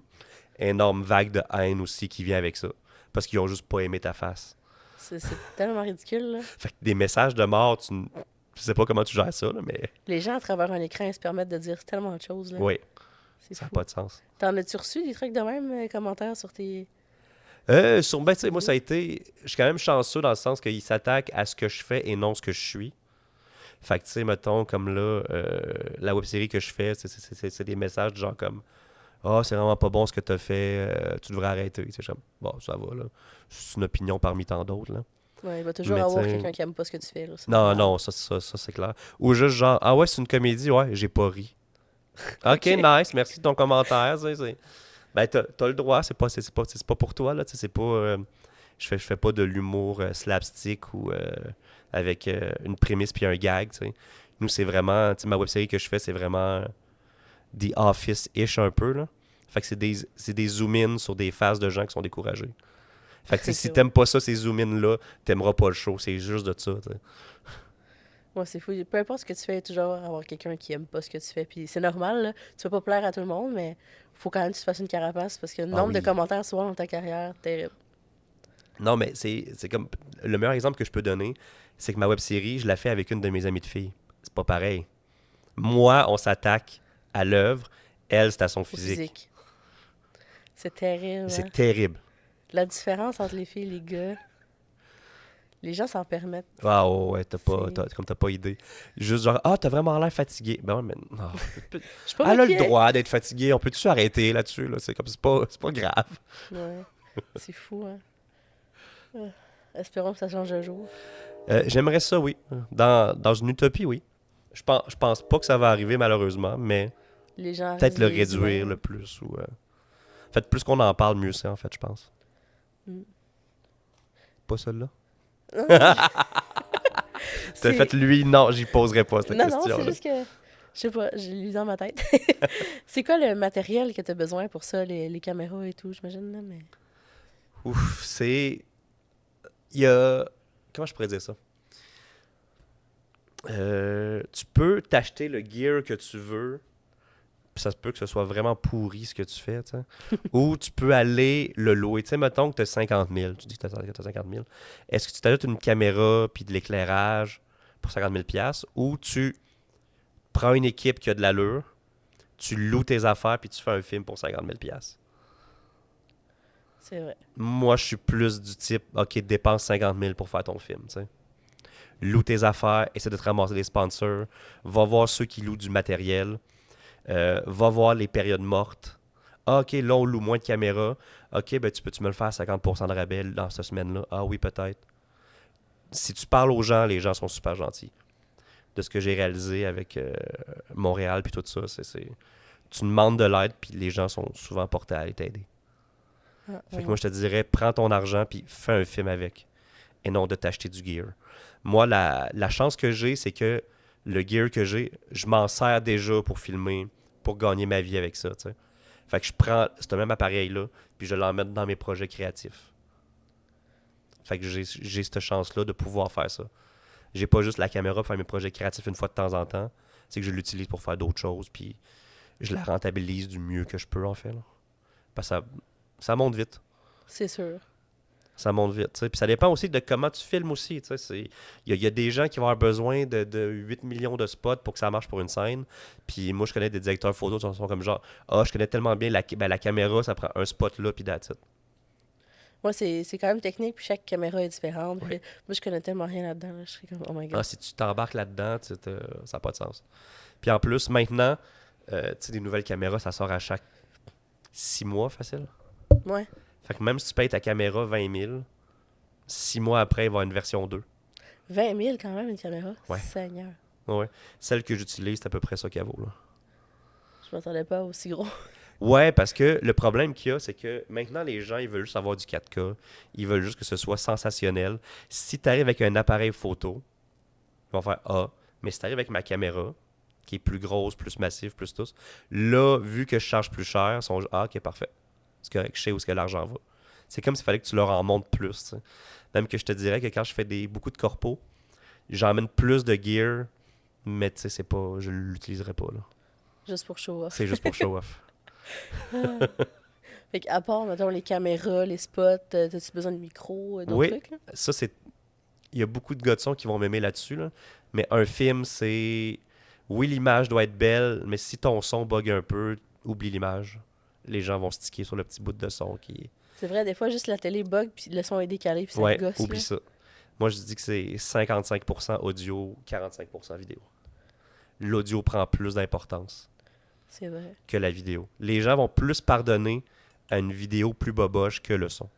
énorme vague de haine aussi qui vient avec ça. Parce qu'ils ont juste pas aimé ta face. C'est tellement ridicule, là. Fait que des messages de mort, je sais pas comment tu gères ça, là, mais Les gens, à travers un écran, ils se permettent de dire tellement de choses, là. oui, C'est ça n'a fou. pas de sens. T'en as-tu reçu des trucs de même, commentaires sur tes... Ben, tu sais, moi, ça a été. Je suis quand même chanceux dans le sens qu'il s'attaque à ce que je fais et non ce que je suis. Fait que, tu sais, mettons, comme là, la web-série que je fais, c'est des messages du genre comme Ah, c'est vraiment pas bon ce que t'as fait, tu devrais arrêter. Tu sais, je suis comme, bon, ça va, là. C'est une opinion parmi tant d'autres, là. Ouais, il va toujours Mais avoir tu sais, quelqu'un qui aime pas ce que tu fais, là. C'est non, normal. non, ça c'est clair. Ou juste genre, ah ouais, c'est une comédie, ouais, j'ai pas ri. Ok, Ok. nice, merci de ton commentaire. Ben, t'as le droit, c'est pas pour toi, là, tu sais, c'est pas. Je fais pas de l'humour slapstick ou avec une prémisse puis un gag, tu sais. Nous, c'est vraiment, tu sais, ma web série que je fais, c'est vraiment The Office-ish un peu, là. Fait que c'est des zoom-in sur des faces de gens qui sont découragés. Fait que tu sais, si C'est vrai. t'aimes pas ça, ces zoom-in-là, t'aimeras pas le show. C'est juste de ça, tu sais. Ouais, c'est fou. Peu importe ce que tu fais, il y a toujours avoir quelqu'un qui aime pas ce que tu fais. Puis c'est normal, là. Tu vas pas plaire à tout le monde, mais faut quand même que tu te fasses une carapace parce que le Ah nombre de oui. commentaires souvent dans ta carrière, terrible. Non, mais c'est comme. Le meilleur exemple que je peux donner, c'est que ma web série, je la fais avec une de mes amies de filles. C'est pas pareil. Moi, on s'attaque à l'œuvre. Elle, c'est à son Au physique. physique. C'est terrible, hein. C'est terrible. La différence entre les filles et les gars, les gens s'en permettent. Ah oh, ouais, C'est... comme t'as pas idée. Juste genre, ah, t'as vraiment l'air fatigué. Ben ouais, mais non. Je suis pas Elle a le maquillée. droit d'être fatiguée. On peut-tu arrêter là-dessus? Là? C'est pas grave. Ouais, c'est fou, hein. Espérons que ça change un jour. J'aimerais ça, oui. Dans une utopie, oui. Je pense pas que ça va arriver, malheureusement, mais Les gens peut-être restent le des réduire humains. le plus. En fait, plus qu'on en parle, mieux c'est, en fait, je pense. Mm. Pas celle-là? Non, T'as c'est... fait lui, non, j'y poserai pas cette Non, c'est question-là. juste que... Je sais pas, j'ai lu dans ma tête. C'est quoi le matériel que tu as besoin pour ça, les caméras et tout, j'imagine, là, mais... Ouf, il y a... Comment je pourrais dire ça? Tu peux t'acheter le gear que tu veux, puis ça se peut que ce soit vraiment pourri ce que tu fais, tu sais. Ou tu peux aller le louer. Tu sais, mettons que tu as 50 000. Tu dis que tu as 50 000. Est-ce que tu t'ajoutes une caméra puis de l'éclairage pour 50 000 piastres, ou tu prends une équipe qui a de l'allure, tu loues tes affaires puis tu fais un film pour 50 000 piastres? C'est vrai. Moi, je suis plus du type, OK, dépense 50 000 pour faire ton film, tu sais. Loue tes affaires, essaie de te ramasser des sponsors, va voir ceux qui louent du matériel, va voir les périodes mortes. Ah, OK, là, on loue moins de caméras. OK, ben tu me le faire à 50% de rabais dans cette semaine-là? Ah oui, peut-être. Si tu parles aux gens, les gens sont super gentils. De ce que j'ai réalisé avec Montréal puis tout ça, tu demandes de l'aide puis les gens sont souvent portés à aller t'aider. Ah, Fait que moi, ouais. je te dirais, prends ton argent puis fais un film avec et non de t'acheter du gear. Moi, la chance que j'ai, c'est que le gear que j'ai, je m'en sers déjà pour filmer, pour gagner ma vie avec ça, tu sais. Fait que je prends ce même appareil-là, puis je l'emmène dans mes projets créatifs. Fait que j'ai cette chance-là de pouvoir faire ça. J'ai pas juste la caméra pour faire mes projets créatifs une fois de temps en temps. C'est que je l'utilise pour faire d'autres choses, puis je la rentabilise du mieux que je peux, en fait, là. Parce que ça monte vite. C'est sûr. Ça monte vite, tu sais. Puis ça dépend aussi de comment tu filmes aussi, tu sais. Il y a des gens qui vont avoir besoin de 8 millions de spots pour que ça marche pour une scène. Puis moi, je connais des directeurs photos qui sont comme genre, ah, je connais tellement bien la caméra, ça prend un spot là, puis that's it. Moi, c'est quand même technique, puis chaque caméra est différente. Oui. Puis moi, je connais tellement rien là-dedans, là, je suis comme, oh my Ah, god. si tu t'embarques là-dedans, ça n'a pas de sens. Puis en plus, maintenant, tu sais, des nouvelles caméras, ça sort à chaque 6 mois, facile. Ouais. Fait que même si tu payes ta caméra 20 000, 6 mois après, il va y avoir une version 2. 20 000 quand même, une caméra. Ouais. Seigneur. Ouais. Celle que j'utilise, c'est à peu près ça qu'elle vaut, là. Je m'attendais pas aussi gros. Ouais, parce que le problème qu'il y a, c'est que maintenant, les gens, ils veulent juste avoir du 4K. Ils veulent juste que ce soit sensationnel. Si tu arrives avec un appareil photo, ils vont faire Ah. Mais si tu arrives avec ma caméra, qui est plus grosse, plus massive, plus tout, là, vu que je charge plus cher, ils sont Ah, ok, parfait. C'est correct, je sais où est-ce que l'argent va. C'est comme s'il fallait que tu leur en montres plus. T'sais. Même que je te dirais que quand je fais beaucoup de corpos, j'emmène plus de gear, mais tu sais, c'est pas, je l'utiliserai pas, là. Juste pour show off. C'est juste pour show off. Fait qu'à part, mettons, les caméras, les spots, t'as-tu besoin de micro, d'autres Oui, trucs, là? ça, c'est... Il y a beaucoup de gars de son qui vont m'aimer là-dessus, là. Mais un film, c'est... Oui, l'image doit être belle, mais si ton son bug un peu, oublie l'image. Les gens vont sticker sur le petit bout de son qui... C'est vrai, des fois, juste la télé bug, puis le son est décalé, puis ça Ouais, gosse, là. oublie ça. Moi, je dis que c'est 55% audio, 45% vidéo. L'audio prend plus d'importance C'est vrai. que la vidéo. Les gens vont plus pardonner à une vidéo plus boboche que le son.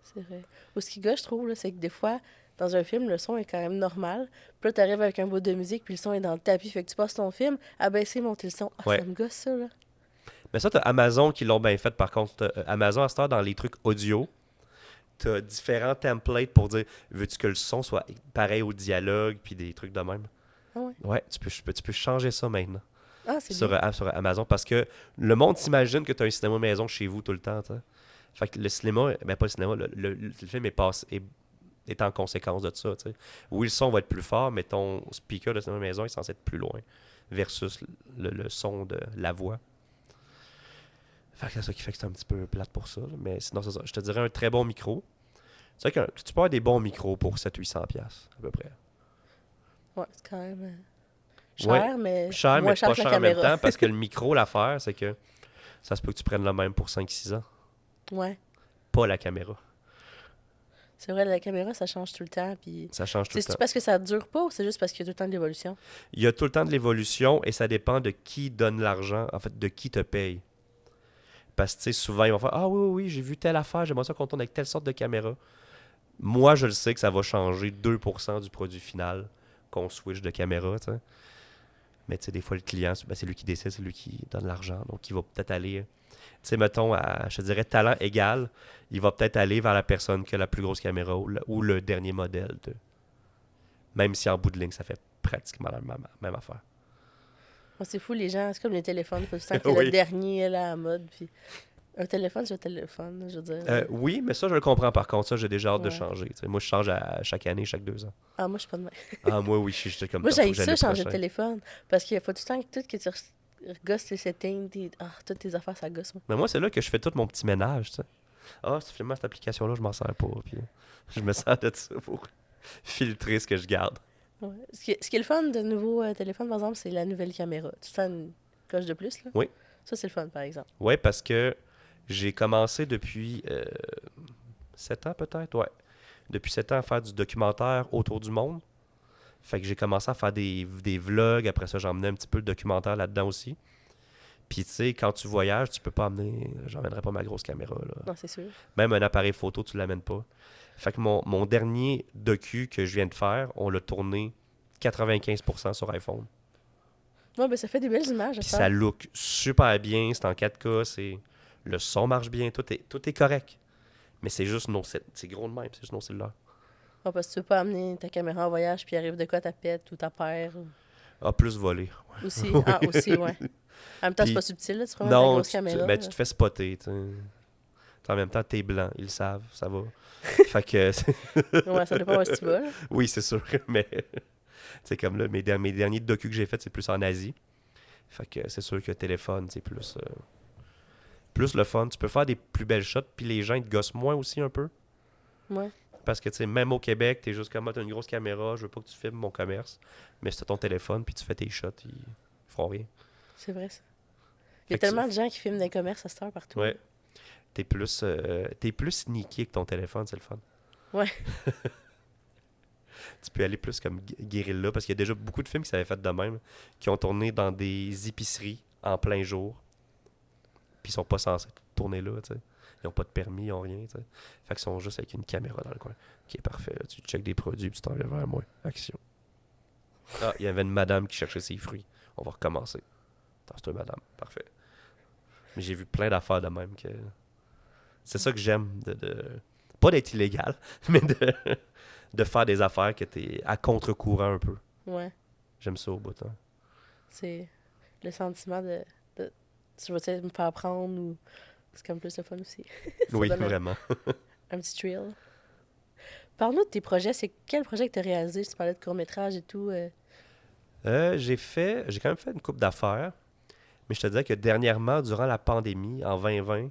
C'est vrai. Ou ce qui gosse, je trouve, là, c'est que des fois, dans un film, le son est quand même normal. Puis là, t'arrives avec un bout de musique, puis le son est dans le tapis. Fait que tu passes ton film à baisser, monter le son. Ah, Ouais. ça me gosse, ça, là. Mais ça, t'as Amazon qui l'ont bien fait, par contre. Amazon, à ce temps, dans les trucs audio, t'as différents templates pour dire veux-tu que le son soit pareil au dialogue, puis des trucs de même. Ah ouais. Ouais, tu peux changer ça maintenant Ah, c'est sur, bien. sur Amazon parce que le monde s'imagine que tu as un cinéma maison chez vous tout le temps. T'sais. Fait que le cinéma, ben pas le cinéma, le film est en conséquence de ça. T'sais. Oui, le son va être plus fort, mais ton speaker de cinéma maison est censé être plus loin versus le son de la voix. Fait que c'est ça qui fait que c'est un petit peu plate pour ça. Là. Mais sinon, c'est ça. Je te dirais un très bon micro. C'est vrai que tu peux avoir des bons micros pour 700-800$ à peu près. Ouais, c'est quand même Ouais, cher, mais cher, moins mais cher pas que la cher en même caméra. temps parce que le micro, l'affaire, c'est que ça se peut que tu prennes le même pour 5-6 ans. Ouais. Pas la caméra. C'est vrai, la caméra, ça change tout le temps. Puis... Ça change tout le C'est-tu temps. parce que ça dure pas ou c'est juste parce qu'il y a tout le temps de l'évolution? Il y a tout le temps de l'évolution et ça dépend de qui donne l'argent, en fait, de qui te paye. Parce que, tu sais, souvent, ils vont faire ah oui, oui, oui, j'ai vu telle affaire, j'aimerais ça qu'on tourne avec telle sorte de caméra. Moi, je le sais que ça va changer 2% du produit final qu'on switch de caméra, tu sais. Mais, tu sais, des fois, le client, ben, c'est lui qui décide, c'est lui qui donne l'argent. Donc, il va peut-être aller, tu sais, mettons, je te dirais, talent égal, il va peut-être aller vers la personne qui a la plus grosse caméra ou le dernier modèle. Même si en bout de ligne, ça fait pratiquement la même affaire. Ouais, c'est fou, les gens, c'est comme les téléphones. Faut tout le temps que le Oui. dernier là, à la mode. Puis un téléphone, c'est un téléphone, je veux dire. Oui, mais ça, je le comprends par contre. Ça, j'ai déjà hâte de Ouais. changer. T'sais, moi, je change à chaque année, chaque 2 ans. Ah, moi, je suis pas de même. Ah, moi, oui, j'étais comme Moi, faut j'ai que j'aille ça, le changer de prochain. téléphone. Parce qu'il faut tout le temps que tu gosses les settings, toutes tes affaires, ça gosse, moi. Mais moi, c'est là que je fais tout mon petit ménage. T'sais. Ah, finalement, cette application-là, je m'en sers pas. Puis je me sers de ça pour filtrer ce que je garde. Ouais. Ce qui est le fun de nouveau téléphone, par exemple, c'est la nouvelle caméra. Tu fais une coche de plus, là. Oui. Ça, c'est le fun, par exemple. Oui, parce que j'ai commencé depuis 7 ans peut-être, ouais. Depuis 7 ans à faire du documentaire autour du monde. Fait que j'ai commencé à faire des vlogs. Après ça, j'emmenais un petit peu le documentaire là-dedans aussi. Puis tu sais, quand tu voyages, tu peux pas amener... J'emmènerai pas ma grosse caméra, là. Non, c'est sûr. Même un appareil photo, tu l'amènes pas. Fait que mon dernier docu que je viens de faire, on l'a tourné 95% sur iPhone. Ouais, ben ça fait des belles images, Puis ça. ça look super bien, c'est en 4K, le son marche bien, tout est correct. Mais c'est juste c'est gros de même, c'est juste nos cellulaires. Ouais, parce que tu veux pas amener ta caméra en voyage, puis arrive de quoi ta pète ou ta paire. Ah, plus volé. Aussi. Ah, aussi, ouais. En même temps, c'est Puis, pas subtil, là. Tu prends ta non, grosse caméra. mais tu te fais spotter. En même temps, t'es blanc, ils le savent, ça va. Fait que, Ouais, ça dépend où est-ce que tu vas, là. oui, c'est sûr, mais c'est comme là, mes derniers docus que j'ai faits, c'est plus en Asie. Fait que c'est sûr que le téléphone, c'est plus le fun. Tu peux faire des plus belles shots, puis les gens, ils te gossent moins aussi un peu. Ouais. Parce que, tu sais, même au Québec, t'es juste comme, t'as une grosse caméra, je veux pas que tu filmes mon commerce. Mais c'est ton téléphone, puis tu fais tes shots, ils feront rien. C'est vrai, ça. Il y Fait a que tellement de gens qui filment des commerces à cette heure partout. Ouais. T'es plus sneaky que ton téléphone, c'est le fun. Ouais. Tu peux aller plus comme guérilla, parce qu'il y a déjà beaucoup de films qui s'avaient fait de même, qui ont tourné dans des épiceries en plein jour, puis ils sont pas censés tourner là, tu sais. Ils ont pas de permis, ils ont rien, tu sais. Fait qu'ils sont juste avec une caméra dans le coin. Qui est parfait, là. Tu checkes des produits, puis tu t'en vas vers moi. Action. Ah, il y avait une madame qui cherchait ses fruits. On va recommencer. Attends, c'est une madame. Parfait. Mais j'ai vu plein d'affaires de même que... C'est ça que j'aime, pas d'être illégal, mais de faire des affaires que t'es à contre-courant un peu. Ouais. J'aime ça au bout, hein. C'est le sentiment de tu vas me faire prendre ou c'est comme plus le fun aussi. Ça Oui, donne vraiment. un petit thrill. Parle-nous de tes projets. C'est quel projet que tu as réalisé? Tu parlais de court-métrage et tout. J'ai quand même fait une couple d'affaires, mais je te disais que dernièrement, durant la pandémie, en 2020,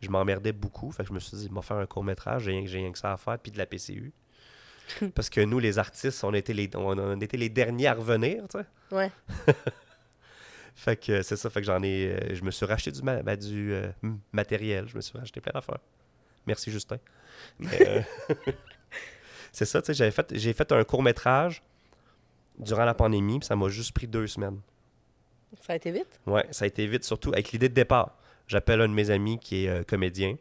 je m'emmerdais beaucoup. Fait que je me suis dit, je vais faire un court-métrage, j'ai rien que ça à faire, puis de la PCU. Parce que nous, les artistes, on était les derniers à revenir, tu sais. Ouais. Fait que c'est ça, fait que je me suis racheté du matériel, je me suis racheté plein d'affaires. Merci Justin. Mais, c'est ça, tu sais, j'ai fait un court-métrage durant la pandémie, puis ça m'a juste pris 2 semaines. Ça a été vite? Ouais, ça a été vite, surtout avec l'idée de départ. J'appelle un de mes amis qui est comédien.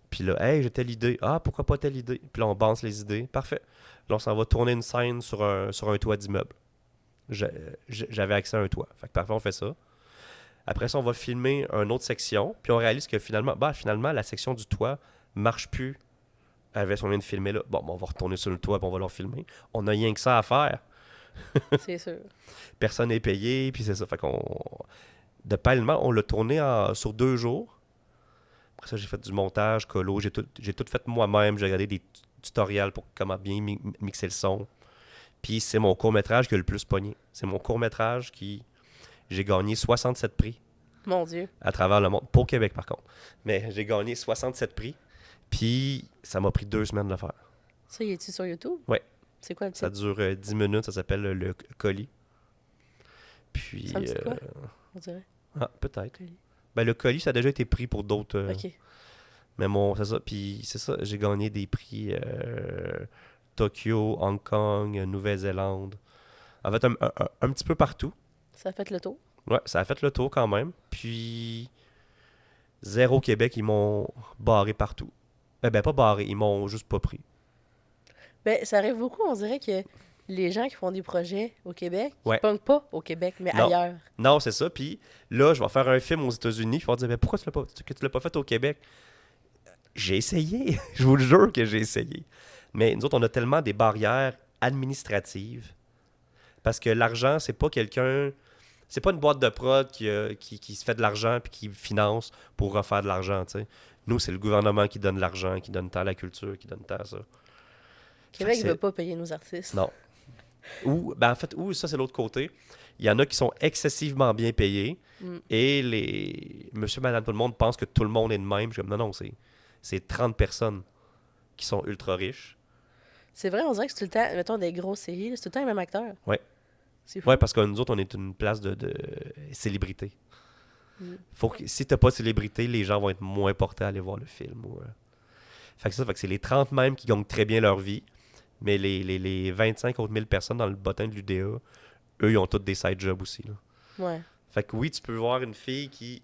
Puis là, hey, j'ai telle idée. Ah, pourquoi pas telle idée? Puis là, on balance les idées. Parfait. Là, on s'en va tourner une scène sur un toit d'immeuble. J'avais accès à un toit. Fait que parfait, on fait ça. Après ça, on va filmer une autre section. Puis on réalise que finalement, la section du toit marche plus avec ce qu'on vient de filmer là. Bon, on va retourner sur le toit et on va leur filmer. On n'a rien que ça à faire. C'est sûr. Personne n'est payé, puis c'est ça. Fait qu'on... De paiement, on l'a tourné sur 2 jours. Après ça, j'ai fait du montage, colo. J'ai tout fait moi-même. J'ai regardé des tutoriels pour comment bien mixer le son. Puis c'est mon court-métrage qui a le plus pogné. C'est mon court-métrage qui... J'ai gagné 67 prix. Mon Dieu. À travers le monde. Pas au Québec, par contre. Mais j'ai gagné 67 prix. Puis ça m'a pris 2 semaines de le faire. Ça, y est-tu sur YouTube? Oui. C'est quoi le Ça titre? dure 10 minutes. Ça s'appelle le colis. Puis... Ça me dit quoi? On dirait. Ah, peut-être. Colis. Ben, le colis, ça a déjà été pris pour d'autres... OK. Mais c'est ça. Puis c'est ça, j'ai gagné des prix Tokyo, Hong Kong, Nouvelle-Zélande. En fait, un petit peu partout. Ça a fait le tour? Ouais, ça a fait le tour quand même. Puis, 0 Québec, ils m'ont barré partout. Ben, pas barré, ils m'ont juste pas pris. Ben, ça arrive beaucoup, on dirait que les gens qui font des projets au Québec, Ouais. ils punkent pas au Québec, mais Non. ailleurs. Non, c'est ça. Puis là, je vais faire un film aux États-Unis. Ils vont dire, mais pourquoi tu l'as pas fait au Québec? J'ai essayé. Je vous le jure que j'ai essayé. Mais nous autres, on a tellement des barrières administratives. Parce que l'argent, c'est pas quelqu'un... C'est pas une boîte de prod qui se fait de l'argent puis qui finance pour refaire de l'argent, tu sais. Nous, c'est le gouvernement qui donne l'argent, qui donne tant à la culture, qui donne tant à ça. Québec Fait ne que veut pas payer nos artistes. non. En fait, ça, c'est l'autre côté. Il y en a qui sont excessivement bien payés et les monsieur, madame, tout le monde pense que tout le monde est de même. Je suis comme, non, c'est 30 personnes qui sont ultra riches. C'est vrai, on dirait que c'est tout le temps, mettons, des grosses séries, là, c'est tout le temps les mêmes acteurs. Ouais. C'est fou. Ouais, parce que nous autres, on est une place de célébrité. Mm. Si t'as pas de célébrité, les gens vont être moins portés à aller voir le film. Fait que c'est les 30 mêmes qui gagnent très bien leur vie, mais les 25 autres 1000 personnes dans le bottin de l'UDA, eux, ils ont tous des side jobs aussi. Là. Ouais. Fait que oui, tu peux voir une fille qui...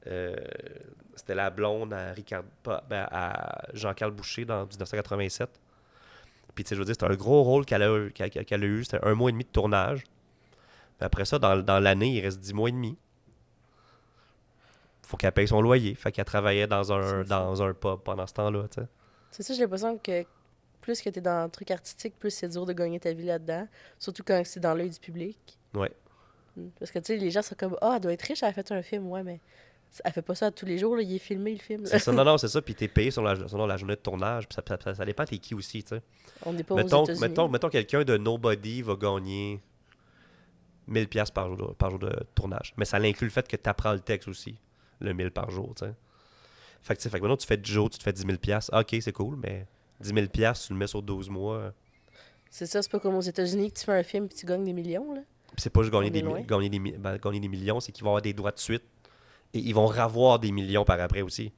c'était la blonde à Jean-Carl Boucher dans 1987. Puis, tu sais, je veux dire, c'était un gros rôle qu'elle a eu. C'était 1 mois et demi de tournage. Puis après ça, dans l'année, il reste 10 mois et demi. Faut qu'elle paye son loyer. Fait qu'elle travaillait dans un pub pendant ce temps-là, tu sais. C'est ça, j'ai l'impression que plus que t'es dans un truc artistique, plus c'est dur de gagner ta vie là-dedans. Surtout quand c'est dans l'œil du public. Ouais. Parce que, tu sais, les gens sont comme « Ah, elle doit être riche, elle a fait un film. » Ouais, mais elle fait pas ça tous les jours, là. Il est filmé, le film. C'est ça, non, c'est ça. Puis t'es payé selon la journée de tournage. Puis ça dépend t'es qui aussi, tu sais. On n'est pas aux États-Unis. Mettons quelqu'un de nobody va gagner 1000$ par jour de tournage. Mais ça inclut le fait que t'apprends le texte aussi, le 1000 par jour, tu sais. Fait que maintenant, tu fais 10 jours, tu te fais 10 000$. OK, c'est cool, mais 10 000$, tu le mets sur 12 mois. C'est ça, c'est pas comme aux États-Unis que tu fais un film et tu gagnes des millions, là. Puis c'est pas juste gagner On est loin. gagner des millions, c'est qu'ils vont avoir des droits de suite. Et ils vont ravoir des millions par après aussi.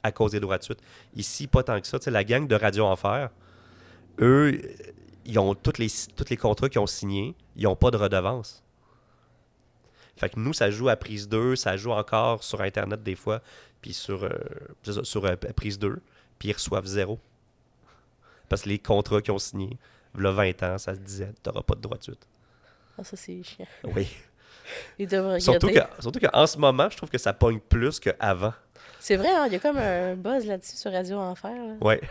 À cause des droits de suite. Ici, pas tant que ça. Tu sais, la gang de Radio Enfer, eux, ils ont tous les contrats qu'ils ont signés, ils n'ont pas de redevance. Fait que nous, ça joue à Prise 2, ça joue encore sur Internet des fois, puis sur Prise 2, puis ils reçoivent 0. Parce que les contrats qu'ils ont signés, il y a 20 ans, ça se disait, t'auras pas de droit de suite. Ah, ça, c'est chiant. Oui. Ils doivent regretter. Surtout qu'en ce moment, je trouve que ça pogne plus qu'avant. C'est vrai, hein, il y a comme un buzz là-dessus sur Radio Enfer. Là. Ouais.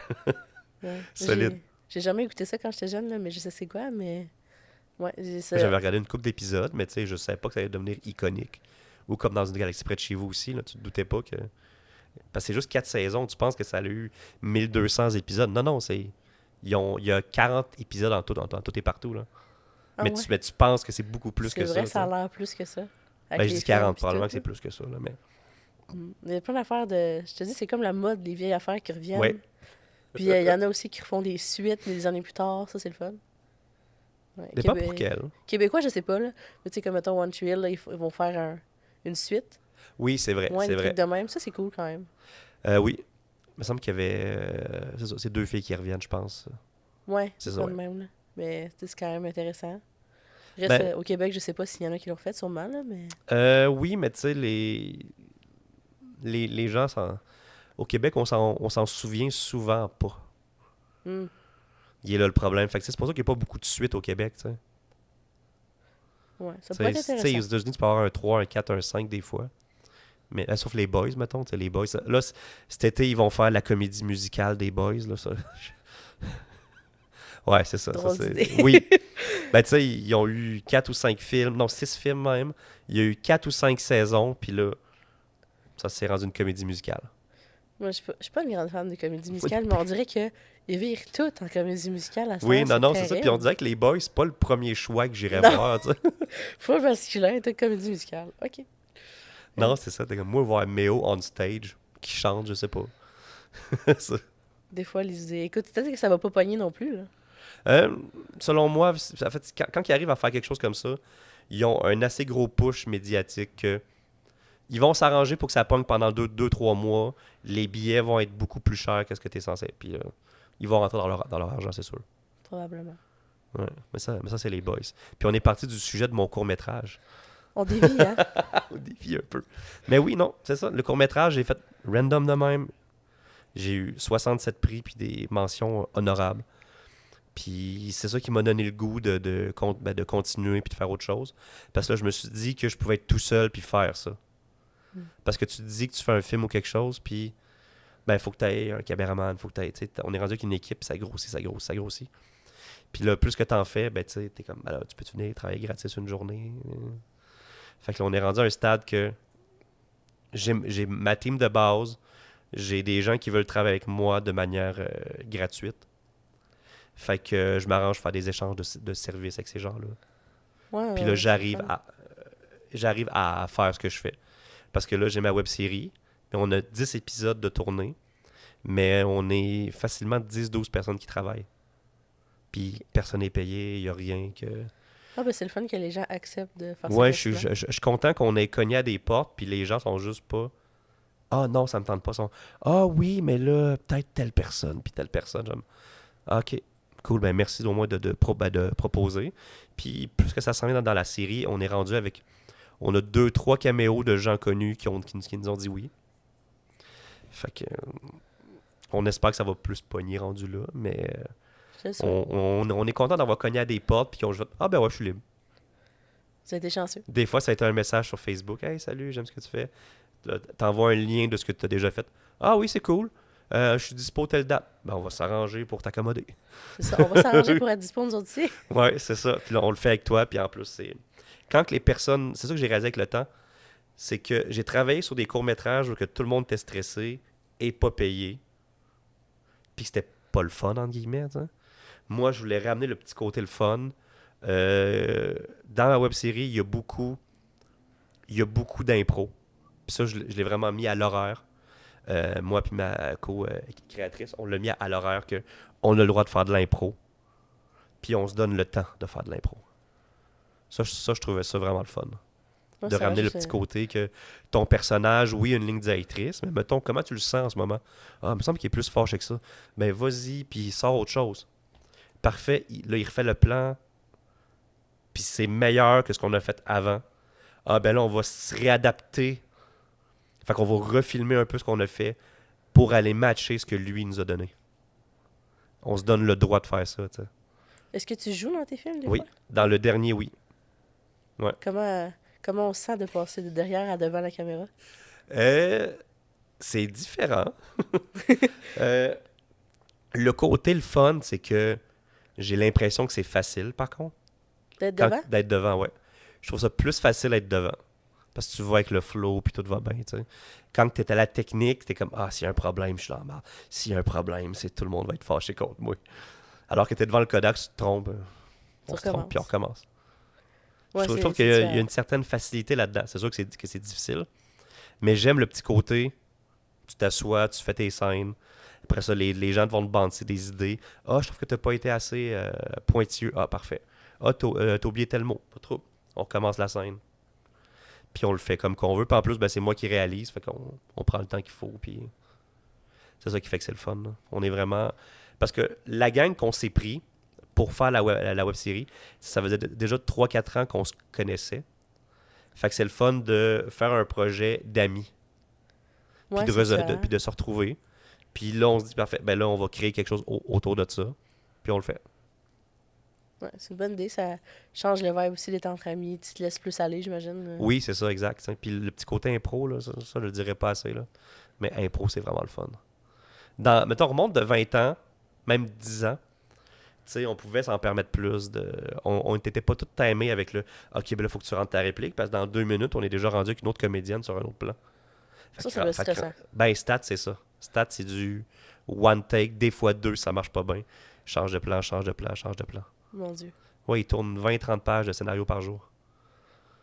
Ouais. Solide. J'ai jamais écouté ça quand j'étais jeune, là, mais je sais c'est quoi, mais... Ouais, J'avais regardé une couple d'épisodes, mais tu sais, je savais pas que ça allait devenir iconique. Ou comme dans une galaxie près de chez vous aussi, là, tu te doutais pas que... Parce que c'est juste 4 saisons, tu penses que ça a eu 1200 épisodes. Non, c'est... Il y a 40 épisodes en tout et partout, là. Ah, mais, ouais. tu penses que c'est beaucoup plus que ça. C'est vrai, ça a l'air plus que ça. Ben, je dis 40, probablement que c'est plus que ça, là, mais... Il y a plein d'affaires de... Je te dis, c'est comme la mode, les vieilles affaires qui reviennent. Ouais. Puis il y en a aussi qui refont des suites des années plus tard. Ça, c'est le fun. Ouais, Dépend pour quel. Québécois, je sais pas, là. Mais tu sais, comme mettons One Tree Hill, là, ils vont faire une suite. Oui, c'est vrai, Ouais, c'est des vrai. trucs de même. Ça, c'est cool quand même. Oui. Il me semble qu'il y avait... c'est ça, c'est 2 filles qui reviennent, je pense. Ouais, C'est c'est ça, pas ouais. de même, là. Mais tu sais, c'est quand même intéressant. Reste Ben, au Québec, je sais pas s'il y en a qui l'ont fait, sûrement, là, mais... oui, mais tu sais, les gens, au Québec, on s'en souvient souvent pas. Hmm. Il est là le problème. Fait que c'est pour ça qu'il n'y a pas beaucoup de suites au Québec, tu sais. Ouais, ça Tu pourrait être sais, intéressant. aux États-Unis, tu peux avoir un 3, un 4, un 5 des fois. Mais sauf les Boys, mettons. Tu sais, les Boys. Là, cet été, ils vont faire la comédie musicale des Boys. Là, ça. Ouais, c'est ça. Drôle d'idée. Oui. Ben, tu sais, ils ont eu 4 ou 5 films. Non, 6 films même. Il y a eu 4 ou 5 saisons. Puis là, ça s'est rendu une comédie musicale. Moi, je suis pas une grande fan de comédie musicale, mais on dirait que ils virent tout en comédie musicale à ce Oui, temps, non, c'est c'est ça. très Puis on raide. dirait que les Boys, c'est pas le premier choix que j'irais Non. voir. Tu sais. Full masculin, toute comédie musicale. OK. Non, c'est ça. T'es comme moi, voir Méo on stage qui chante, je sais pas. Ça. Des fois, les idées... Écoute, peut-être que ça va pas pogner non plus, là. Euh, Selon moi, en fait, quand ils arrivent à faire quelque chose comme ça, ils ont un assez gros push médiatique que ils vont s'arranger pour que ça pogne pendant 2-3 mois. Les billets vont être beaucoup plus chers que ce que tu es censé. Puis ils vont rentrer dans leur argent, c'est sûr. Probablement. Ouais. Mais ça, c'est les boys. Puis on est parti du sujet de mon court-métrage. On dévie, hein? Au défi un peu. Mais oui, non, c'est ça. Le court-métrage, j'ai fait random de même. J'ai eu 67 prix puis des mentions honorables. Puis c'est ça qui m'a donné le goût de continuer puis de faire autre chose. Parce que là, je me suis dit que je pouvais être tout seul puis faire ça. Mm. Parce que tu te dis que tu fais un film ou quelque chose, puis ben, faut que tu aies un caméraman, faut que tu aies. On est rendu avec une équipe, ça grossit, ça grossit, ça grossit. Puis là, plus que tu en fais, ben, tu sais, t'es comme, ben là, tu peux venir travailler gratis une journée. Fait que là, on est rendu à un stade que j'ai ma team de base, j'ai des gens qui veulent travailler avec moi de manière gratuite. Fait que je m'arrange à faire des échanges de services avec ces gens-là. Ouais, Puis là, c'est j'arrive fun. j'arrive à faire ce que je fais. Parce que là, j'ai ma web série. On a 10 épisodes de tournée. Mais on est facilement 10-12 personnes qui travaillent. Puis personne n'est payé, il n'y a rien que... Ah, ben c'est le fun que les gens acceptent de faire ça Ouais, je suis gratuitement. je suis content qu'on ait cogné à des portes, puis les gens sont juste pas... Ah non, ça me tente pas. Ils sont, ah oui, mais là, peut-être telle personne, puis telle personne. Ah, ok, cool, ben merci au moins de proposer. Puis plus que ça s'en vient dans la série, on est rendu avec... On a 2-3 caméos de gens connus qui nous ont dit oui. Fait que... on espère que ça va plus pogner rendu là, mais Je sais. on est content d'avoir cogné à des portes, puis qu'on se dit, ah ben ouais, je suis libre. Vous avez été chanceux. Des fois, ça a été un message sur Facebook. Hey, salut, j'aime ce que tu fais. Là, t'envoies un lien de ce que tu as déjà fait. Ah oui, c'est cool. Je suis dispo telle date. Ben, on va s'arranger pour t'accommoder. C'est ça. On va s'arranger pour être dispo, nous autres ici. Ouais, c'est ça. Puis là, on le fait avec toi. Puis en plus, c'est. Quand que les personnes. C'est ça que j'ai réalisé avec le temps. C'est que j'ai travaillé sur des courts-métrages où que tout le monde était stressé et pas payé. Puis c'était pas le fun, entre guillemets. T'sais. Moi, je voulais ramener le petit côté le fun. Dans la web-série, il y a beaucoup d'impro. Puis ça, je l'ai vraiment mis à l'horaire. Moi puis ma co-créatrice, on l'a mis à l'horaire que on a le droit de faire de l'impro. Puis on se donne le temps de faire de l'impro. Ça, je trouvais ça vraiment le fun. Ouais, De ça, ramener je le sais. petit côté que ton personnage, oui, a une ligne directrice, mais mettons, comment tu le sens en ce moment? Ah, il me semble qu'il est plus fâché que ça. Ben vas-y, puis sors autre chose. Parfait, là, il refait le plan, puis c'est meilleur que ce qu'on a fait avant. Ah, ben là, on va se réadapter. Fait qu'on va refilmer un peu ce qu'on a fait pour aller matcher ce que lui nous a donné. On se donne le droit de faire ça, tu sais. Est-ce que tu joues dans tes films, des Oui, fois? dans le dernier, oui. Comment on se sent de passer de derrière à devant la caméra? C'est différent. Euh, le côté le fun, c'est que j'ai l'impression que c'est facile, par contre. D'être devant? D'être devant, ouais. Je trouve ça plus facile d'être devant. Parce que tu vas avec le flow, puis tout va bien, tu sais. Quand tu es à la technique, tu es comme, ah, s'il y a un problème, je suis dans la merde. S'il y a un problème, c'est tout le monde va être fâché contre moi. Alors que tu es devant le Kodak, tu te trompes, Tu on se trompe, puis on recommence. Ouais, Je trouve c'est qu'il y a différent. une certaine facilité là-dedans. C'est sûr que c'est difficile, Mais j'aime le petit côté, tu t'assois, tu fais tes scènes. Après ça, les gens vont te banter des idées. Ah, je trouve que t'as pas été assez pointilleux. Ah, parfait. Ah, t'as oublié tel mot. Pas trop. On recommence la scène. Puis on le fait comme qu'on veut. Puis en plus, ben, c'est moi qui réalise. Fait qu'on prend le temps qu'il faut. Puis c'est ça qui fait que c'est le fun. Là. On est vraiment... Parce que la gang qu'on s'est pris pour faire la web-série, ça faisait déjà 3-4 ans qu'on se connaissait. Fait que c'est le fun de faire un projet d'amis. Ouais, Puis de se retrouver. Puis là, on se dit, parfait, ben là, on va créer quelque chose autour de ça. Puis on le fait. Ouais, c'est une bonne idée. Ça change le vibe aussi d'être entre amis. Tu te laisses plus aller, j'imagine. Oui, c'est ça, exact. Puis le petit côté impro, là, ça je le dirais pas assez. Là. Mais impro, c'est vraiment le fun. Mettons, on remonte de 20 ans, même 10 ans. Tu sais, on pouvait s'en permettre plus. On n'était pas tout timés avec le OK, ben là, il faut que tu rentres ta réplique parce que dans 2 minutes, on est déjà rendu avec une autre comédienne sur un autre plan. Ça doit être stressant. Ben, stats, c'est ça. Stats, c'est du one take. Des fois deux, ça marche pas bien. Change de plan, change de plan, change de plan. Mon Dieu. Ouais, il tourne 20-30 pages de scénario par jour.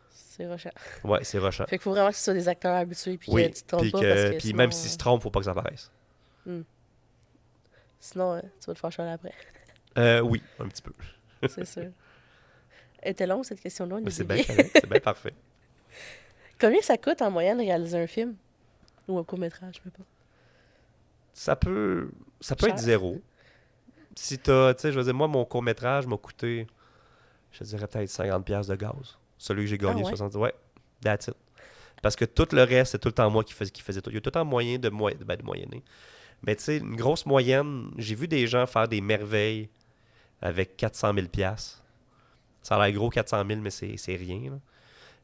C'est rushant. Ouais, c'est rushant. Fait qu'il faut vraiment que ce soit des acteurs habitués puis Oui, que tu te trompes pas parce que puis sinon, même s'ils se trompent, faut pas que ça apparaisse. Sinon, tu vas te faire chialer après. Oui, un petit peu. C'est sûr. Elle était longue, cette question-là. Mais c'est bien correct, c'est bien parfait. Combien ça coûte en moyenne réaliser un film? Ou un court-métrage, je sais pas. Ça peut Cher. être zéro. Si t'as, tu sais, je veux dire, moi, mon court-métrage m'a coûté, je dirais peut-être 50$ de gaz. Celui que j'ai gagné, Ah ouais? 60$. Ouais, that's it. Parce que tout le reste, c'est tout le temps moi qui faisais tout. Il y a tout le temps moyen de moyenner. Mais tu sais, une grosse moyenne, j'ai vu des gens faire des merveilles avec 400 000$. Ça a l'air gros, 400 000, mais c'est rien. Là.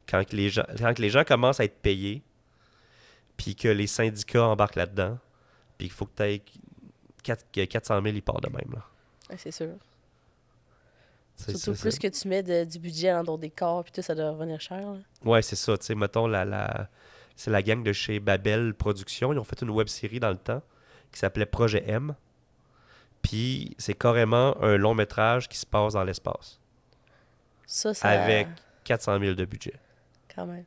Quand que les gens commencent à être payés, puis que les syndicats embarquent là-dedans, puis qu'il faut que tu aies 400 000, ils partent de même. Là. Ouais, c'est sûr. C'est Surtout ça. plus que tu mets du budget dans d'autres décors puis tout, ça doit revenir cher. Là. Ouais, c'est ça. Tu sais, mettons, c'est la gang de chez Babel Productions. Ils ont fait une web-série dans le temps qui s'appelait Projet M. Puis c'est carrément un long métrage qui se passe dans l'espace. Ça... Avec 400 000 de budget. Quand même.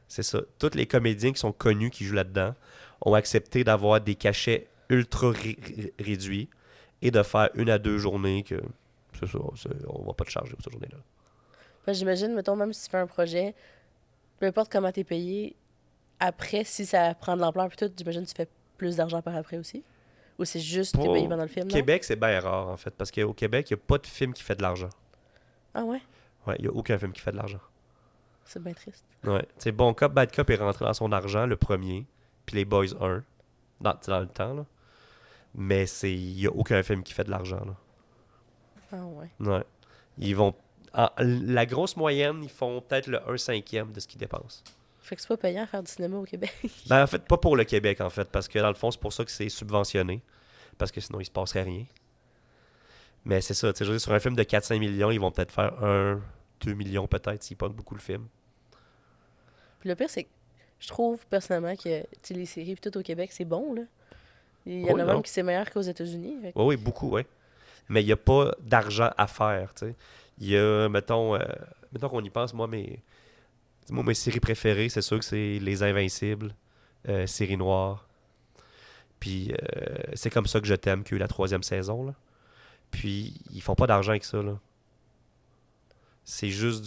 C'est ça. Tous les comédiens qui sont connus, qui jouent là-dedans, ont accepté d'avoir des cachets ultra réduits et de faire 1 à 2 journées que... C'est ça, on va pas te charger pour cette journée-là. Ben, j'imagine, mettons, même si tu fais un projet, peu importe comment t'es payé, après, si ça prend de l'ampleur puis tout, j'imagine que tu fais plus d'argent par après aussi? Ou c'est juste t'es payé pendant le film, non? Québec, c'est bien rare, en fait, parce qu'au Québec, il n'y a pas de film qui fait de l'argent. Ah ouais? Ouais, il n'y a aucun film qui fait de l'argent. C'est bien triste. Ouais. Tu sais, Bon Cop, Bad Cop est rentré dans son argent, le premier, puis les Boys 1, dans le temps, là. Mais il n'y a aucun film qui fait de l'argent, là. Ah ouais. Ouais. Ils vont... la grosse moyenne, ils font peut-être le 1/5 de ce qu'ils dépensent. Fait que c'est pas payant à faire du cinéma au Québec. Ben, en fait, pas pour le Québec, en fait, parce que dans le fond, c'est pour ça que c'est subventionné. Parce que sinon, il se passerait rien. Mais c'est ça, tu sais, je veux dire, sur un film de 4-5 millions, ils vont peut-être faire 1-2 millions peut-être, s'ils pognent beaucoup le film. Puis le pire, c'est que je trouve personnellement que tu sais, les séries pis tout au Québec, c'est bon, là. Il y en Oui, a non. même qui c'est meilleur qu'aux États-Unis. Fait que- Oui, beaucoup, oui. Mais il n'y a pas d'argent à faire, tu sais. Il y a, mettons qu'on y pense, moi, mes séries préférées, c'est sûr que c'est Les Invincibles, Série Noire. Puis c'est comme ça que je t'aime, qu'il y a eu la 3e saison, là. Puis ils font pas d'argent avec ça, là. C'est juste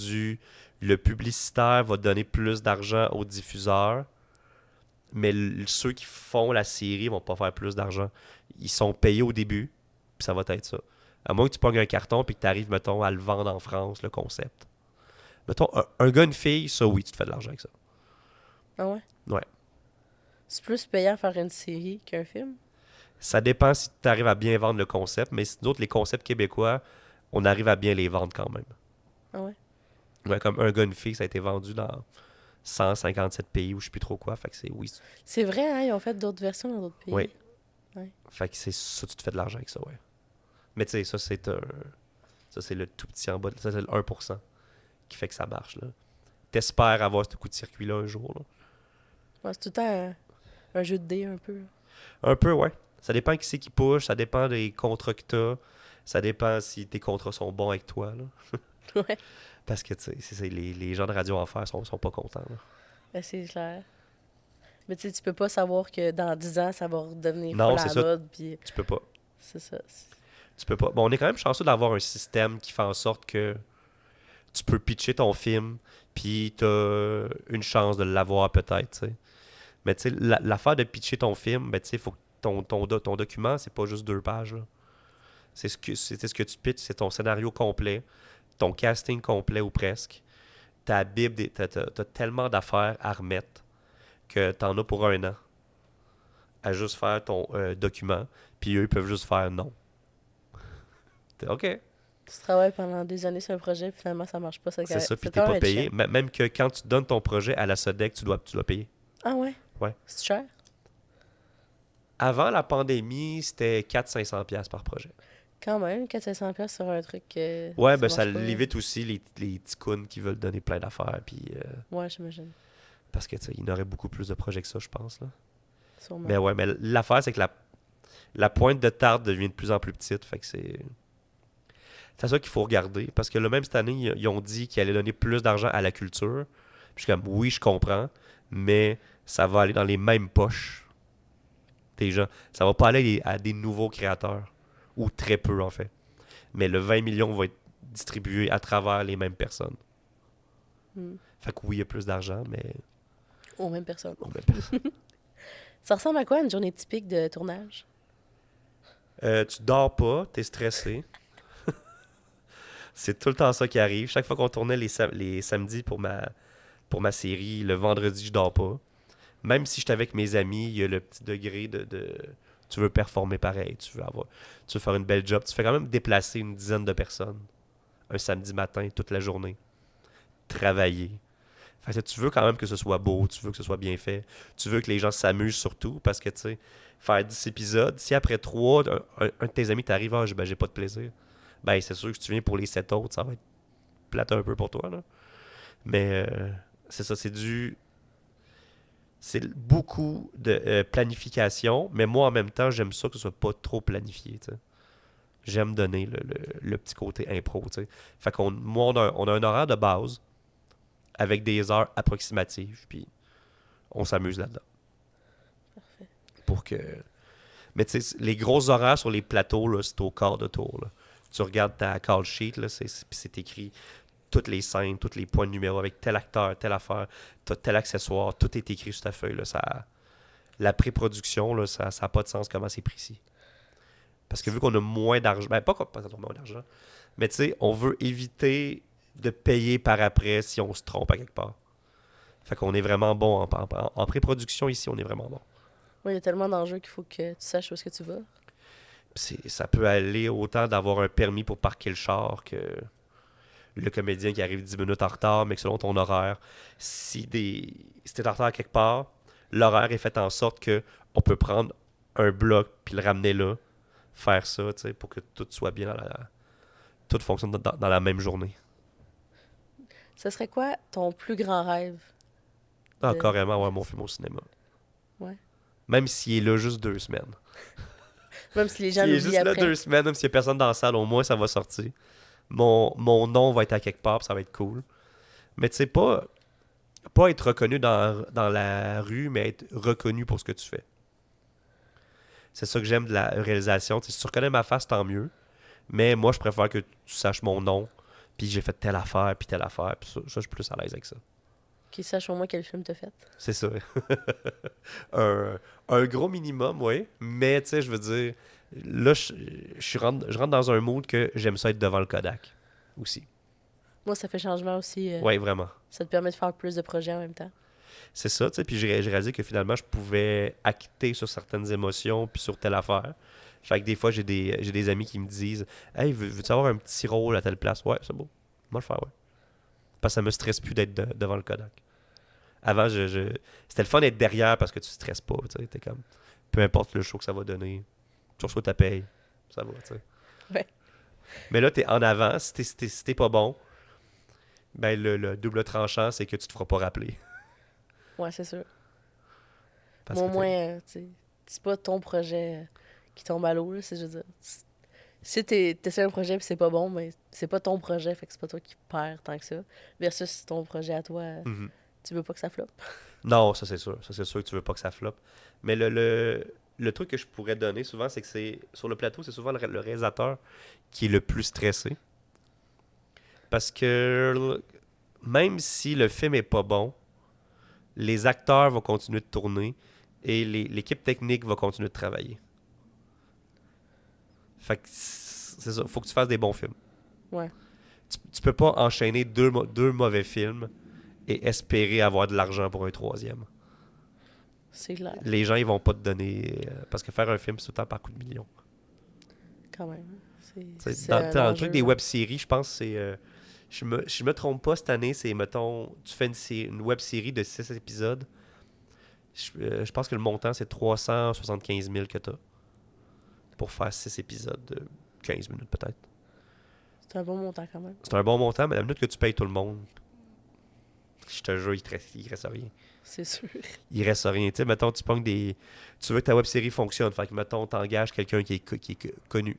le publicitaire va donner plus d'argent aux diffuseurs, mais ceux qui font la série vont pas faire plus d'argent. Ils sont payés au début, puis ça va être ça. À moins que tu pognes un carton puis que tu arrives, mettons, à le vendre en France, le concept. Mettons, un gars, une fille, ça, oui, tu te fais de l'argent avec ça. Ah ouais? Ouais. C'est plus payant faire une série qu'un film? Ça dépend si tu arrives à bien vendre le concept, mais d'autres, les concepts québécois, on arrive à bien les vendre quand même. Ah ouais? Ouais, comme un gars, une fille, ça a été vendu dans 157 pays ou je sais plus trop quoi. Fait que c'est oui. C'est vrai, hein? Ils ont fait d'autres versions dans d'autres pays. Oui. Ouais. Fait que c'est ça, tu te fais de l'argent avec ça, ouais. Mais tu sais, ça, c'est le tout petit en bas. Ça, c'est le 1% qui fait que ça marche, là. T'espères avoir ce coup de circuit-là un jour, là. Ouais, c'est tout le temps un jeu de dés, un peu. Un peu, ouais. Ça dépend qui c'est qui push, ça dépend des contrats que t'as, ça dépend si tes contrats sont bons avec toi, là. Ouais. Parce que, tu sais, les gens de Radio Enfer sont pas contents, là. Ben, c'est clair. Mais tu sais, tu peux pas savoir que dans 10 ans, ça va redevenir Non, full à c'est la ça. mode, puis Tu peux pas. c'est ça. Tu peux pas. Bon, on est quand même chanceux d'avoir un système qui fait en sorte que tu peux pitcher ton film, puis t'as une chance de l'avoir peut-être, tu sais. Mais tu sais, l'affaire de pitcher ton film, ben tu sais, faut que ton document, c'est pas juste 2 pages, là. C'est ce que tu pitches, c'est ton scénario complet, ton casting complet ou presque. Ta Bible, t'as tellement d'affaires à remettre que t'en as pour 1 an à juste faire ton document, puis eux, ils peuvent juste faire non. OK. Tu travailles pendant des années sur un projet, puis finalement, ça marche pas. C'est ça, puis C'est t'es quand pas même payé. chiant. Même que quand tu donnes ton projet à la SODEC, tu dois payer. Ah ouais? Ouais. C'est cher? Avant la pandémie, c'était 400-500$ par projet. Quand même, 400-500$ sur un truc Ouais, ça ben ça marche pas. l'évite aussi les ticounes qui veulent donner plein d'affaires, puis Ouais, j'imagine. parce que tu sais, il y en aurait beaucoup plus de projets que ça, je pense, là. Sûrement. Mais ouais, mais l'affaire, c'est que la pointe de tarte devient de plus en plus petite, fait que c'est ça qu'il faut regarder, parce que là, même cette année, ils ont dit qu'ils allaient donner plus d'argent à la culture. Puis je suis comme, oui, je comprends, mais ça va aller dans les mêmes poches des gens. Ça va pas aller à des nouveaux créateurs, ou très peu, en fait. Mais le 20 millions va être distribué à travers les mêmes personnes. Hmm. Fait que oui, il y a plus d'argent, mais Aux mêmes personnes. aux mêmes personnes. Ça ressemble à quoi une journée typique de tournage? Tu dors pas, t'es stressé. C'est tout le temps ça qui arrive. Chaque fois qu'on tournait les samedis pour ma série, le vendredi, je dors pas. Même si j'étais avec mes amis, il y a le petit degré de tu veux performer pareil, tu veux faire une belle job. Tu fais quand même déplacer une dizaine de personnes un samedi matin, toute la journée. Travailler. Fait que tu veux quand même que ce soit beau, tu veux que ce soit bien fait. Tu veux que les gens s'amusent surtout, parce que, tu sais, faire 10 épisodes, si après 3, un de tes amis t'arrive, ben j'ai pas de plaisir, ben c'est sûr que si tu viens pour les 7 autres, ça va être plate un peu pour toi, là. Mais c'est ça, c'est beaucoup de planification, mais moi, en même temps, j'aime ça que ce soit pas trop planifié, tu sais. J'aime donner le petit côté impro, tu sais. Fait qu'on moi, on a un horaire de base avec des heures approximatives, puis on s'amuse là-dedans. Parfait. Pour que... Mais tu sais, les gros horaires sur les plateaux, là, c'est au quart de tour, là. Tu regardes ta call sheet, là, c'est écrit toutes les scènes, tous les points de numéro avec tel acteur, telle affaire, t'as tel accessoire, tout est écrit sur ta feuille, là. La pré-production, là, ça n'a pas de sens comment c'est précis. Parce que vu qu'on a moins d'argent, ben pas qu'on a moins d'argent, mais tu sais, on veut éviter de payer par après si on se trompe à quelque part. Fait qu'on est vraiment bon en pré-production ici, on est vraiment bon. Oui, il y a tellement d'enjeux qu'il faut que tu saches où est-ce que tu vas. Ça peut aller autant d'avoir un permis pour parquer le char que le comédien qui arrive 10 minutes en retard, mais que selon ton horaire, si t'es en retard à quelque part, l'horaire est fait en sorte que on peut prendre un bloc puis le ramener là, faire ça, tu sais, pour que tout soit bien tout fonctionne dans la même journée. Ce serait quoi ton plus grand rêve? Ah, de- carrément, avoir mon film au cinéma. Ouais. Même s'il est là juste 2 semaines. Même si les gens S'il est l'oublient juste là après. 2 semaines, même s'il n'y a personne dans la salle, au moins ça va sortir. Mon nom va être à quelque part, puis ça va être cool. Mais tu sais, pas être reconnu dans la rue, mais être reconnu pour ce que tu fais. C'est ça que j'aime de la réalisation. T'sais, si tu reconnais ma face, tant mieux. Mais moi, je préfère que tu saches mon nom, puis j'ai fait telle affaire, puis ça, je suis plus à l'aise avec ça. Qu'ils sachent au moins quel film t'as fait. C'est ça. un gros minimum, oui. Mais tu sais, je veux dire, là, je rentre dans un mood que j'aime ça être devant le Kodak aussi. Moi, ça fait changement aussi. Oui, vraiment. Ça te permet de faire plus de projets en même temps. C'est ça, tu sais. Puis j'ai réalisé que finalement, je pouvais acter sur certaines émotions puis sur telle affaire. Fait que des fois, j'ai des amis qui me disent « Hey, veux-tu avoir un petit rôle à telle place? » Ouais, c'est beau. Moi le faire, ouais. Parce que ça me stresse plus d'être devant le Kodak. Avant, c'était le fun d'être derrière parce que tu stresses pas, tu sais. T'es comme, peu importe le show que ça va donner, tu reçois ta paye, ça va, tu sais. Ouais. Mais là, t'es en avant. Si t'es pas bon, ben le double tranchant, c'est que tu te feras pas rappeler. Ouais, c'est sûr. Parce Mais au que moins, tu sais, c'est pas ton projet qui tombe à l'eau, là, je veux dire. Si t'essaies un projet et c'est pas bon, mais c'est pas ton projet, fait que c'est pas toi qui perds tant que ça. Versus ton projet à toi, Mhm. Tu veux pas que ça floppe. Non, ça c'est sûr. Ça c'est sûr que tu veux pas que ça floppe. Mais le truc que je pourrais donner souvent, c'est que c'est sur le plateau, c'est souvent le réalisateur qui est le plus stressé. Parce que même si le film est pas bon, les acteurs vont continuer de tourner et l'équipe technique va continuer de travailler. Fait que c'est ça, faut que tu fasses des bons films. Ouais, Tu peux pas enchaîner deux mauvais films et espérer avoir de l'argent pour un troisième. c'est clair, Les gens, ils vont pas te donner... parce que faire un film, c'est tout le temps par coup de millions. quand même. C'est Dans un le enjeu, truc des là. web-séries, je pense que c'est... je me trompe pas, cette année, c'est, mettons, tu fais une web-série de 6 épisodes. Je pense que le montant, c'est 375 000 que t'as pour faire 6 épisodes de 15 minutes, peut-être. C'est un bon montant, quand même. C'est un bon montant, mais la minute que tu payes tout le monde, je te jure, il reste rien. C'est sûr. Il reste rien. Tu sais, mettons, tu pognes des... Tu veux que ta web-série fonctionne. Fait que, mettons, t'engages quelqu'un qui est connu.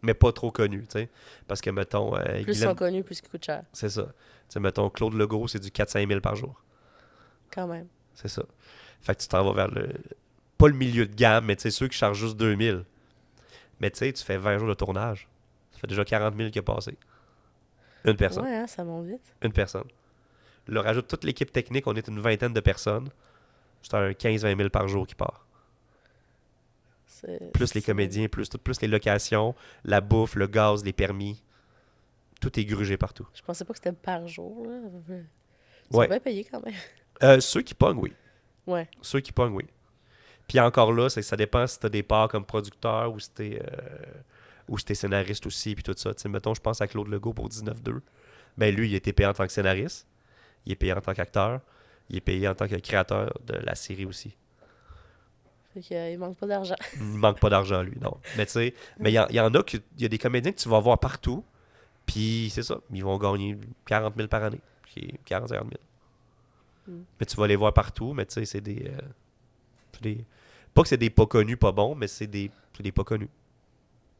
Mais pas trop connu, tu sais. Parce que, mettons... Plus ils Guylaine- sont connus, plus ils coûtent cher. C'est ça. Tu sais, mettons, Claude Legault, c'est du 4-5 000 par jour. Quand même. C'est ça. Fait que tu t'en vas vers le... Pas le milieu de gamme, mais tu sais, ceux qui chargent juste 2 000. Mais tu sais, tu fais 20 jours de tournage. Ça fait déjà 40 000 qui est passé. Une personne. Ouais, hein, ça monte vite. Une personne. Là, rajoute toute l'équipe technique, on est une vingtaine de personnes. C'est un 15-20 000 par jour qui part. Plus les c'est- comédiens, plus les locations, la bouffe, le gaz, les permis. Tout est grugé partout. Je pensais pas que c'était par jour, là. Ils Ouais. sont bien payés, quand même. Ceux qui pognent, oui. Ouais. Ceux qui pognent, oui. Puis encore là, ça dépend si t'as des parts comme producteur ou si t'es scénariste aussi, puis tout ça. Tu sais, mettons, je pense à Claude Legault pour 19-2. Ben lui, il a été payé en tant que scénariste. Il est payé en tant qu'acteur. Il est payé en tant que créateur de la série aussi. Fait qu'il manque pas d'argent. Il manque pas d'argent, lui, non. Mais tu sais, mais il y en a, il y a des comédiens que tu vas voir partout, puis c'est ça, ils vont gagner 40 000 par année. Puis 40-50 000. Mm. Mais tu vas les voir partout, mais tu sais, c'est des... Pas que c'est des pas connus, pas bons, mais c'est des pas connus.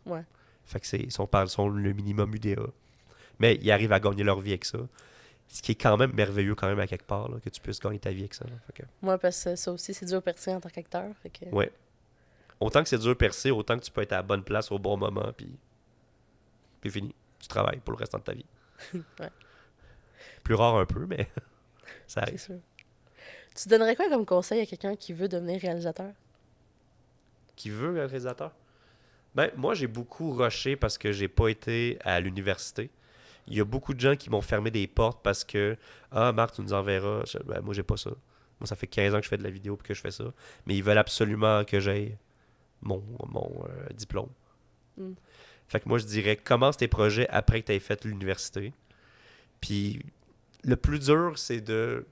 Ouais. Fait que ils sont le minimum UDA. Mais ils arrivent à gagner leur vie avec ça. Ce qui est quand même merveilleux quand même à quelque part, là, que tu puisses gagner ta vie avec ça. Là. Fait que, Moi, parce que ça aussi, c'est dur à percer en tant qu'acteur. Fait que... ouais. Autant que c'est dur de percer, autant que tu peux être à la bonne place au bon moment, puis fini. Tu travailles pour le restant de ta vie. Ouais. Plus rare un peu, mais ça C'est arrive. sûr. Tu donnerais quoi comme conseil à quelqu'un qui veut devenir réalisateur? Qui veut être réalisateur? Ben, moi, j'ai beaucoup rushé parce que j'ai pas été à l'université. Il y a beaucoup de gens qui m'ont fermé des portes parce que Ah, Marc, tu nous enverras. Ben, moi, j'ai pas ça. Moi, ça fait 15 ans que je fais de la vidéo et que je fais ça. Mais ils veulent absolument que j'aie mon diplôme. Mm. Fait que moi, je dirais, commence tes projets après que tu aies fait l'université. Puis, le plus dur, c'est de...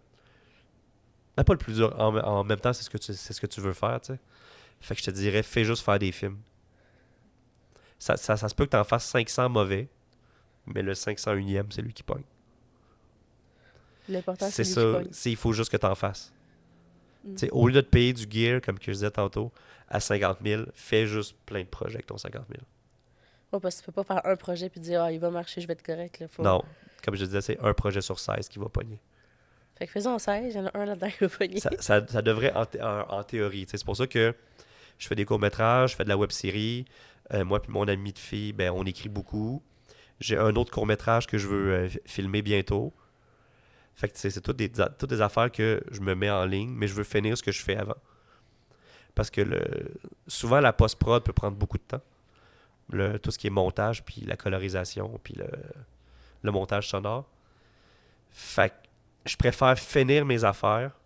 Ben, pas le plus dur. En même temps, c'est ce que tu veux faire, tu sais. Fait que je te dirais, fais juste faire des films. Ça se peut que tu en fasses 500 mauvais, mais le 501e, c'est lui qui pogne. L'important, C'est c'est lui ça. qui pogne. Il faut juste que tu en fasses. Mm. Tu sais, au lieu de te payer du gear, comme que je disais tantôt, à 50 000, fais juste plein de projets avec ton 50 000. Ouais, parce que tu peux pas faire un projet puis dire, ah, il va marcher, je vais être correct. Là. Faut... Non, comme je disais, c'est un projet sur 16 qui va pogner. Fait que faisons 16, il y en a un là-dedans qui va pogner. Ça devrait en théorie. Tu sais, c'est pour ça que je fais des courts-métrages, je fais de la web-série. Moi et mon ami de fille, ben, on écrit beaucoup. J'ai un autre court-métrage que je veux filmer bientôt. Fait que tu sais, c'est toutes des affaires que je me mets en ligne, mais je veux finir ce que je fais avant. Parce que souvent, la post-prod peut prendre beaucoup de temps. Tout ce qui est montage, puis la colorisation, puis le montage sonore. Fait que je préfère finir mes affaires,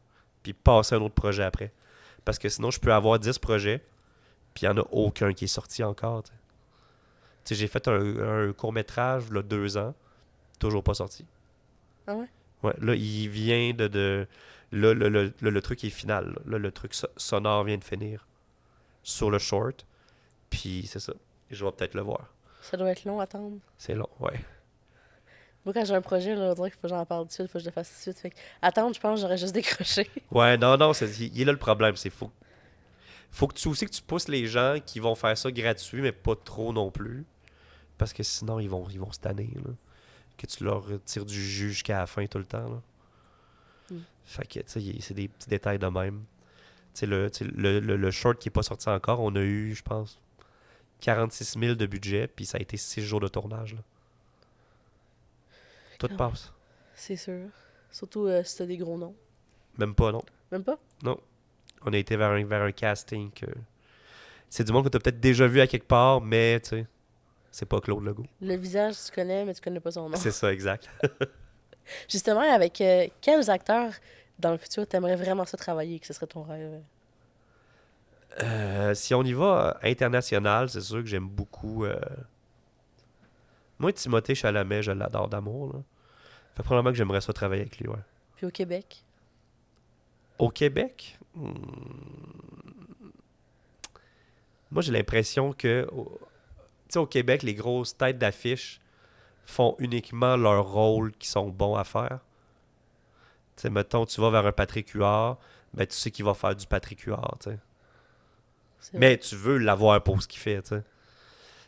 puis passer à un autre projet après. Parce que sinon, je peux avoir 10 projets, puis il n'y en a aucun qui est sorti encore. Tu sais, j'ai fait un court-métrage, là, 2 ans, toujours pas sorti. Ah ouais? Ouais, là, il vient là, le truc est final. Là, le truc sonore vient de finir sur le short. Puis c'est ça. Je vais peut-être le voir. Ça doit être long à attendre. C'est long, ouais. Moi, quand j'ai un projet, là, on dirait qu'il faut que j'en parle tout de suite, il faut que je le fasse tout de suite. Fait que, attendre, je pense que j'aurais juste décroché. Ouais, non, il est là le problème. C'est faut que tu pousses les gens qui vont faire ça gratuit, mais pas trop non plus. Parce que sinon, ils vont se tanner, là. Que tu leur tires du jus jusqu'à la fin tout le temps, là. Fait que, tu sais, c'est des petits détails de même. Le short qui n'est pas sorti encore, on a eu, je pense, 46 000 de budget, puis ça a été 6 jours de tournage. Là. Tout Ah, passe. c'est sûr. Surtout si t'as des gros noms. Même pas, non. Même pas? Non. On a été vers un casting que... C'est du monde que tu as peut-être déjà vu à quelque part, mais, tu sais, c'est pas Claude Legault. Le visage, tu connais, mais tu connais pas son nom. C'est ça, exact. Justement, avec quels acteurs dans le futur t'aimerais vraiment ça travailler, que ce serait ton rêve? Si on y va international, c'est sûr que j'aime beaucoup... Moi, Timothée Chalamet, je l'adore d'amour. Là. Fait que probablement que j'aimerais ça travailler avec lui, ouais. Puis au Québec? Au Québec, moi, j'ai l'impression que... Tu sais, au Québec, les grosses têtes d'affiche font uniquement leur rôle qui sont bons à faire. Tu sais, mettons, tu vas vers un Patrick Huard, ben tu sais qu'il va faire du Patrick Huard, tu sais. C'est Mais vrai. tu veux l'avoir pour ce qu'il fait, tu sais.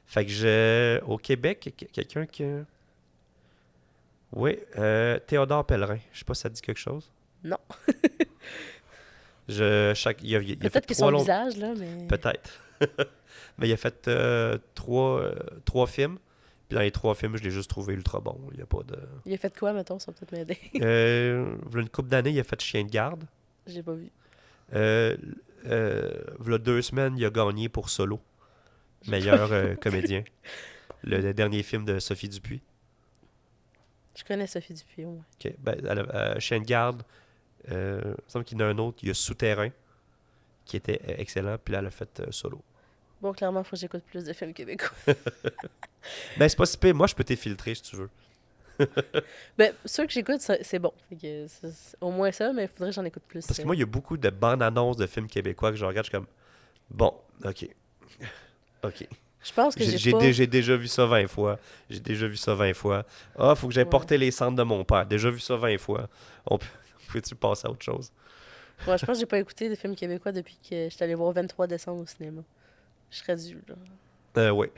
Fait que au Québec, quelqu'un que... Oui, Théodore Pellerin. Je sais pas si ça te dit quelque chose. Non. Il a fait Peut-être que trois son longs... visage, là, mais... Peut-être. Mais il a fait trois films. Puis dans les 3 films, je l'ai juste trouvé ultra bon. Il y a pas de... Il a fait quoi, mettons, ça va peut-être m'aider. V'là une couple d'années, il a fait Chien de garde. J'ai pas vu. V'là 2 semaines, il a gagné pour Solo. Meilleur comédien. Le dernier film de Sophie Dupuis. Je connais Sophie Dupuis, au moins. Ok. Ben, Chien de garde, il me semble qu'il y en a un autre. Il y a Souterrain, qui était excellent. Puis là, elle a fait Solo. Bon, clairement, faut que j'écoute plus de films québécois. Ben, c'est pas si pire. Moi, je peux t'effiltrer si tu veux. Ben, ceux que j'écoute, c'est bon. Fait que c'est au moins ça, mais il faudrait que j'en écoute plus. Parce que moi, il y a beaucoup de bandes annonces de films québécois que je regarde. Je suis comme, bon, ok. Ok. Je pense que j'ai pas... J'ai déjà vu ça 20 fois. J'ai déjà vu ça 20 fois. Ah, faut que j'aille Ouais. porter les cendres de mon père. Déjà vu ça 20 fois. Peux-tu passer à autre chose? Ouais, je pense que j'ai pas écouté de films québécois depuis que j'étais allé voir 23 décembre au cinéma. Je serais dû, là. Ouais.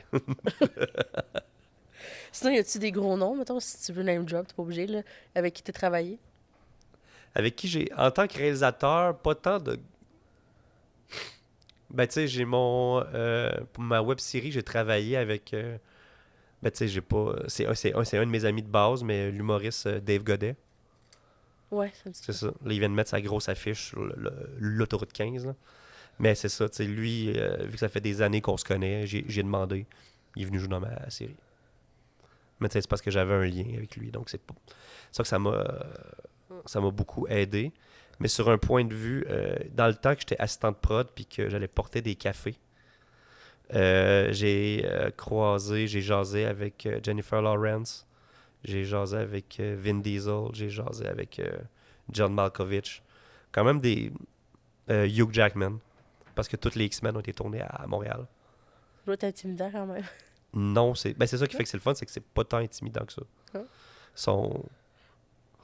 Sinon, y a-tu des gros noms, mettons, si tu veux name drop, t'es pas obligé, là, avec qui t'as travaillé? Avec qui j'ai, en tant que réalisateur, pas tant de... Ben, tu sais, j'ai pour ma web série, j'ai travaillé avec... Ben, tu sais, j'ai pas... C'est un de mes amis de base, mais l'humoriste Dave Godet. Ouais, ça me dit C'est ça. ça. Là, il vient de mettre sa grosse affiche sur l'autoroute 15, là. Mais c'est ça, tu sais, lui, vu que ça fait des années qu'on se connaît, j'ai demandé. Il est venu jouer dans ma série. Mais tu sais, c'est parce que j'avais un lien avec lui. Donc, c'est ça que ça m'a beaucoup aidé. Mais sur un point de vue, dans le temps que j'étais assistant de prod puis que j'allais porter des cafés, j'ai j'ai jasé avec Jennifer Lawrence, j'ai jasé avec Vin Diesel, j'ai jasé avec John Malkovich. Quand même des Hugh Jackman. Parce que toutes les X-Men ont été tournés à Montréal. Ça doit être intimidant quand même. Non, c'est ça qui fait que c'est le fun, c'est que c'est pas tant intimidant que ça. Ah. Ils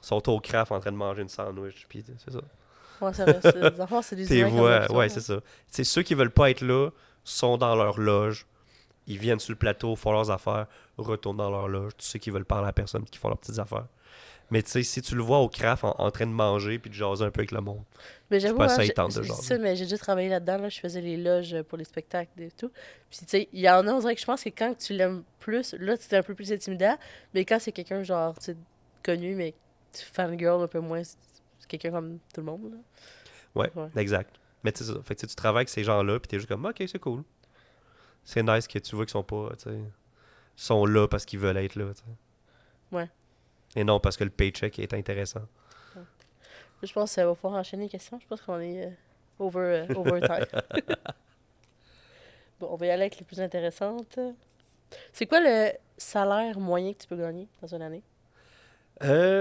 sont au craft en train de manger une sandwich, puis c'est ça. Ouais, c'est vrai. Les enfants, c'est des Tes humains comme voix, d'autres, ouais, hein. c'est ça. C'est ceux qui veulent pas être là sont dans leur loge. Ils viennent sur le plateau, font leurs affaires, retournent dans leur loge. Tous ceux qui veulent parler à personne qui font leurs petites affaires. Mais tu sais, si tu le vois au craft en train de manger puis de jaser un peu avec le monde, Mais je sais j'avoue, pas hein, si ça y tente de je dis jaser. ça, mais j'ai déjà travaillé là-dedans. Là, je faisais les loges pour les spectacles et tout. Puis, tu sais, il y en a, on dirait que je pense que quand tu l'aimes plus, là, c'est un peu plus intimidant. Mais quand c'est quelqu'un, genre, tu sais, connu, mais tu fangirl un peu moins, c'est quelqu'un comme tout le monde, là. Ouais, Ouais. exact. Mais tu sais ça. Fait que tu sais, tu travailles avec ces gens-là puis t'es juste comme, ok, c'est cool. C'est nice que tu vois qu'ils sont pas, tu sais, sont là parce qu'ils veulent être là, tu sais. Ouais. Et non parce que le paycheck est intéressant. Je pense qu'on va pouvoir enchaîner les questions. Je pense qu'on est over time. Bon, on va y aller avec les plus intéressantes. C'est quoi le salaire moyen que tu peux gagner dans une année?